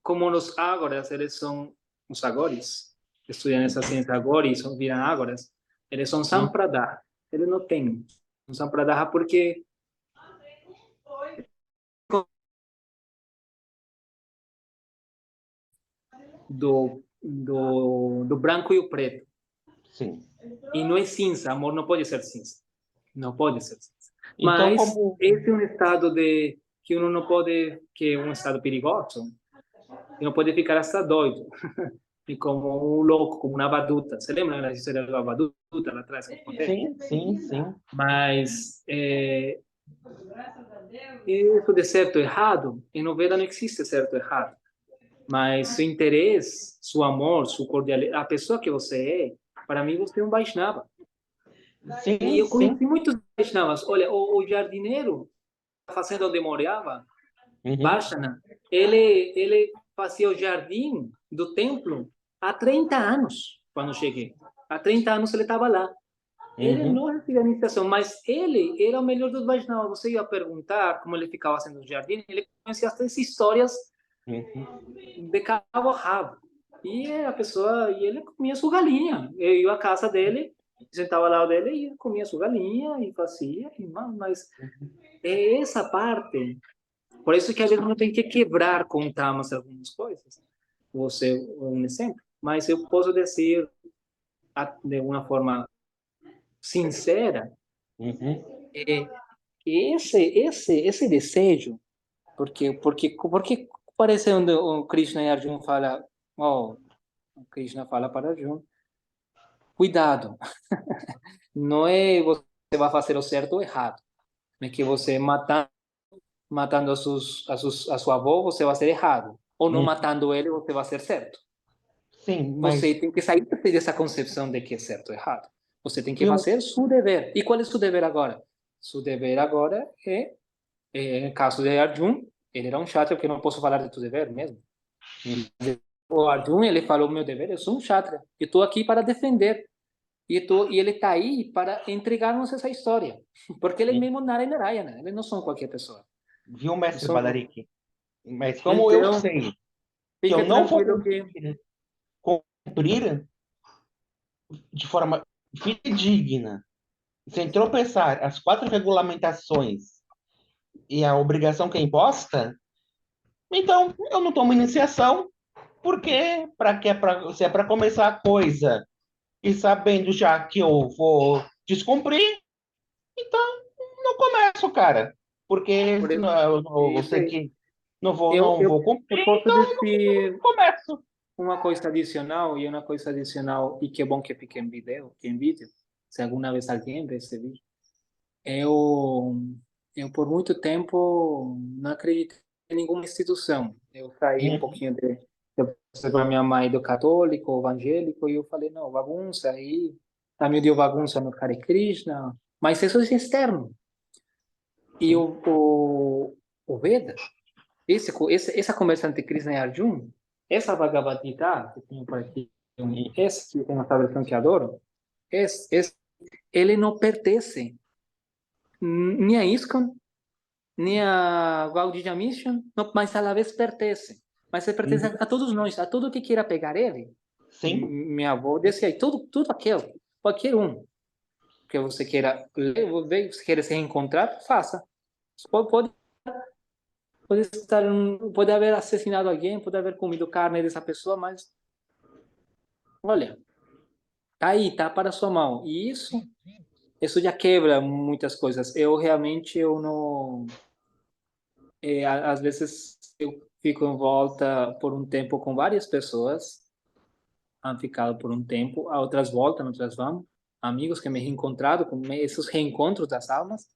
como os ágoras, eles são os agores, estudam essa ciência agora e viram ágoras, eles são sampradaya. Eles não têm um sampradaya porque do branco e o preto. Sim. E não é cinza, amor não pode ser cinza. Não pode ser cinza. Então, Mas como esse é um estado que uno não pode, que é um estado perigoso, e não pode ficar hasta doido. E como um louco, como uma baduta. Você lembra da história da baduta lá atrás que eu contei? sim. Mas isso de certo e errado, em novela não existe certo e errado. Mas seu interesse, seu amor, sua cordialidade, a pessoa que você é, para mim você é um Vaishnava. E eu conheci muitos Vaishnavas. Olha, o jardineiro, a fazenda onde eu morava, Varshana, ele fazia o jardim do templo há 30 anos, quando cheguei. Há 30 anos ele estava lá. Ele não recebia iniciação, mas ele era o melhor dos Vaishnavas. Você ia perguntar como ele ficava fazendo o jardim, ele conhecia as 3 histórias de cabo a rabo. E a pessoa, e ele comia sua galinha. Eu ia à casa dele, sentava ao lado dele e comia sua galinha e fazia. Mas é essa parte. Por isso que às vezes não tem que quebrar com tamas algumas coisas. Você é um exemplo. Mas eu posso dizer de uma forma sincera esse desejo, porque parece onde o Krishna e Arjuna fala, o Krishna fala para Arjuna, cuidado, não é você vai fazer o certo ou errado, é que você matar matando a sua avó, você vai ser errado. Ou não Hum. matando ele, você vai ser certo. Sim, mas Você tem que sair dessa concepção de que é certo ou errado. Você tem que eu, fazer seu dever. E qual é o seu dever agora? Seu dever agora no caso de Arjun, ele era um kshatriya, porque eu não posso falar de tu dever mesmo. O Arjun, ele falou, meu dever, eu sou um kshatriya. Eu estou aqui para defender. E ele está aí para entregar-nos essa história. Porque ele é mesmo Narayana, eles não são qualquer pessoa. viu, mestre São... Badariki? Mas como eu Então, sei que fica eu não vou tranquilo que... cumprir de forma fidedigna, sem tropeçar as 4 regulamentações e a obrigação que é imposta, então eu não tomo iniciação, porque se é para começar a coisa e sabendo já que eu vou descumprir, então não começo, cara. Porque Por isso, eu sei esse, que não vou eu cumprir, posso então dizer não começo. uma coisa adicional, e que é bom que fique em vídeo, se alguma vez alguém vê esse vídeo. Eu por muito tempo não acreditei em nenhuma instituição. Eu saí um pouquinho eu passei para minha mãe do católico, evangélico, e eu falei, não, bagunça, aí também deu bagunça no Hare Krishna, mas isso é externo. E o Veda, essa conversa entre Krishna e Arjuna, essa Bhagavad Gita, que tenho por aqui, esse que tem uma versão que adoro, ele não pertence nem a ISKCON, nem a Gaudiya Mission, não, mas à vez pertence. Mas ele pertence a todos nós, a todo que queira pegar ele. Sim. Minha avó disse aí, tudo aquilo, qualquer um que você queira ler, você queira se reencontrar, faça. Pode pode haver assassinado alguém, pode haver comido carne dessa pessoa, mas olha, tá aí, tá para a sua mão. E isso já quebra muitas coisas. Eu não, às vezes eu fico em volta por um tempo com várias pessoas, han ficado por um tempo, a outras voltam, outras vão, amigos que me reencontrado com esses reencontros das almas.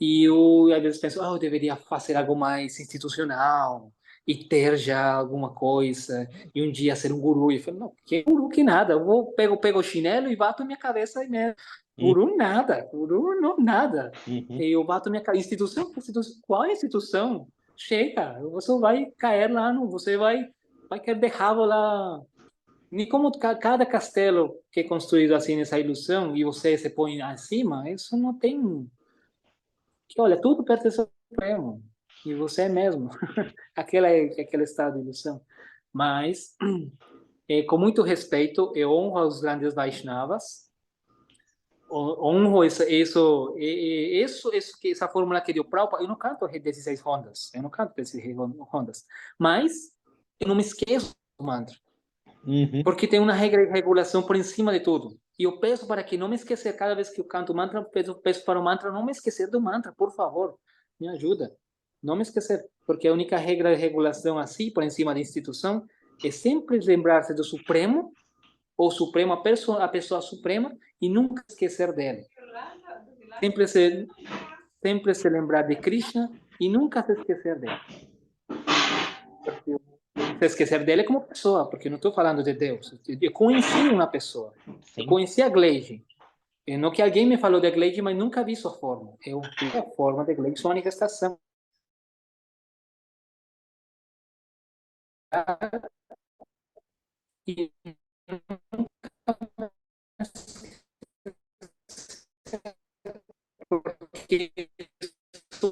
E eu, às vezes, penso, eu deveria fazer algo mais institucional e ter já alguma coisa, e um dia ser um guru. E eu falo, não, que guru que nada, eu vou, pego o chinelo e bato minha cabeça e me... Guru nada, guru não nada. E eu bato minha cabeça, qual instituição? Chega, você vai cair lá, você vai cair de rabo lá. E como cada castelo que é construído assim nessa ilusão, e você se põe acima, isso não tem que olha, tudo pertence ao Supremo, e você é mesmo. Aquele estado de ilusão. Mas, com muito respeito, eu honro os grandes Vaishnavas, honro essa fórmula que deu Prabhupada. Eu não canto 16 rondas, eu não canto 16 rondas, mas eu não me esqueço do mantra, porque tem uma regra e regulação por cima de tudo. E eu peço para que não me esquecer, cada vez que eu canto mantra, peço para o mantra não me esquecer do mantra, por favor, me ajuda. Não me esquecer, porque a única regra de regulação assim, por cima da instituição, é sempre lembrar-se do Supremo, ou Supremo, a pessoa suprema, e nunca esquecer dele. Sempre se lembrar de Krishna e nunca se esquecer dele. Se esquecer dele como pessoa, porque eu não estou falando de Deus. Eu conheci uma pessoa. Eu conheci a Gleide. Não que alguém me falou de Gleide, mas nunca vi sua forma. Eu vi a forma de Gleide, sua manifestação. E porque isso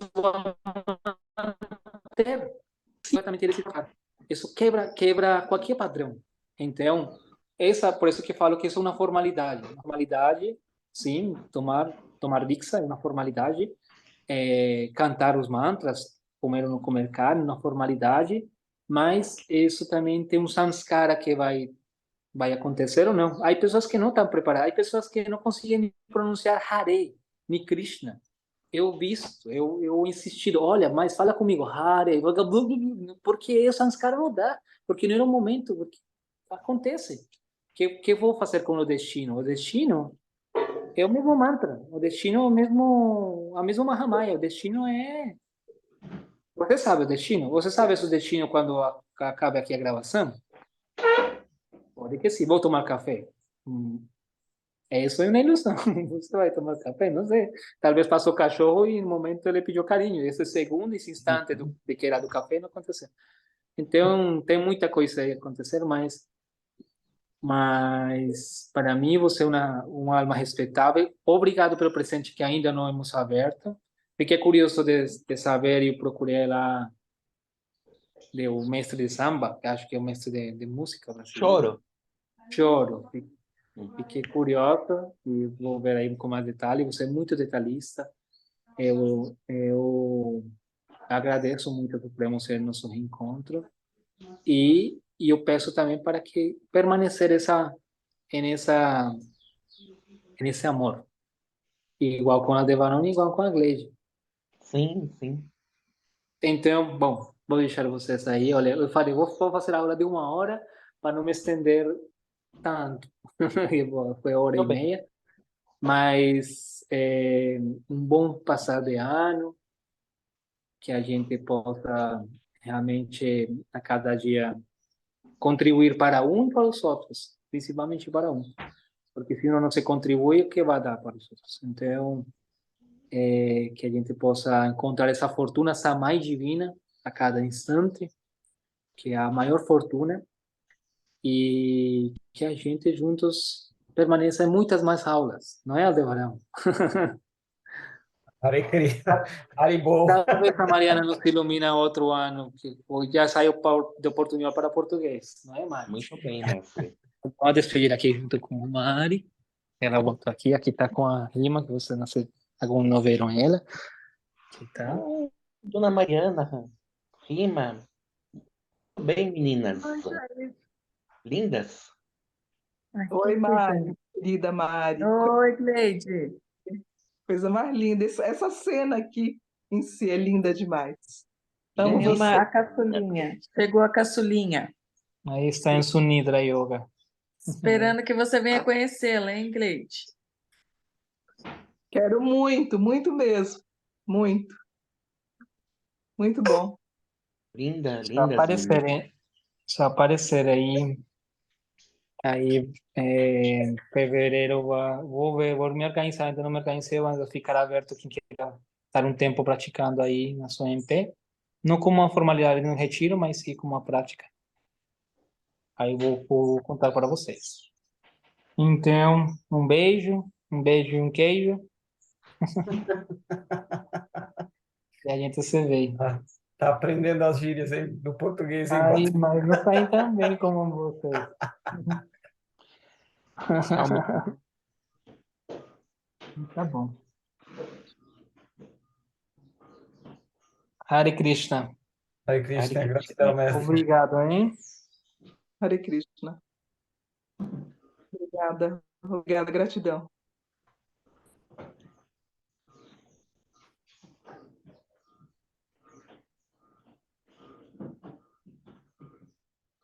isso quebra qualquer padrão. Então, por isso que falo que isso é uma formalidade. Formalidade, sim, tomar diksha é uma formalidade. Cantar os mantras, comer ou não comer carne, uma formalidade. Mas isso também tem um samskara que vai acontecer ou não. Há pessoas que não estão preparadas, há pessoas que não conseguem pronunciar Hare, nem Krishna. Eu insisti, olha, mas fala comigo, Hare, porque o samskara não dá, porque não era o momento, porque acontece. Que vou fazer com o destino? O destino é o mesmo mantra, o destino é a mesma Mahamaya, o destino é Você sabe o destino? Você sabe o destino quando acabe aqui a gravação? Pode que sim. Vou tomar café. Isso é uma ilusão. Você vai tomar café? Não sei. Talvez passou o cachorro e no momento ele pediu carinho. Esse segundo, esse instante de que era do café não aconteceu. Então, tem muita coisa aí a acontecer, mas para mim você é uma alma respeitável. Obrigado pelo presente que ainda não hemos aberto. Fiquei curioso de saber e procurei lá o mestre de samba, que acho que é o mestre de música brasileira. Choro. Choro. Fiquei curiosa e vou ver aí com mais detalhe. Você é muito detalhista. Eu agradeço muito por podermos ser nosso reencontro e eu peço também para que permanecer nesse amor, igual com a Devanone, igual com a Gleide. Sim, sim. Então, bom, vou deixar vocês aí. Olha, eu falei, vou fazer a aula de 1 hora para não me estender tanto. Foi 1 hora e meia, mas um bom passar de ano, que a gente possa realmente a cada dia contribuir para um e para os outros, principalmente para um, porque se não se contribui, o que vai dar para os outros? Então, que a gente possa encontrar essa fortuna, essa mais divina a cada instante, que é a maior fortuna, e que a gente juntos permaneça em muitas mais aulas, não é, Aldebarão? Hare Krishna, Haribol. Talvez a Mariana nos ilumina outro ano, que já saiu de portunhol para português, não é, Mari? Muito bem, mestre. Pode despedir aqui junto com a Mari. Ela voltou aqui está com a rima, que você não sei, algum viram ela. Aqui tá. Dona Mariana, rima. Tudo bem, meninas? Lindas? Oi, Mari, querida Mari. Oi, Gleide. Coisa mais linda. Essa cena aqui em si é linda demais. Amo Lindíssima. você. A caçulinha. Chegou a caçulinha. Aí está em Sunidra Yoga. Esperando que você venha conhecê-la, hein, Gleide? Quero muito, muito mesmo. Muito. Muito bom. Linda, Se lindas. aparecer, se aparecer aí em fevereiro, vou me organizar, ainda não me organizei, mas vai ficar aberto quem queira estar um tempo praticando aí na sua MP. Não como uma formalidade de um retiro, mas sim como uma prática. Aí vou contar para vocês. Então, um beijo e um queijo. E a gente se vê. Tá aprendendo as gírias aí do português, hein, Aí, Bata? mas não saem tão bem como vocês. Tá bom. Hare Krishna. Hare Krishna, Hare gratidão, Krishna. mestre. Obrigado, hein? Hare Krishna. Obrigada. Obrigada, gratidão.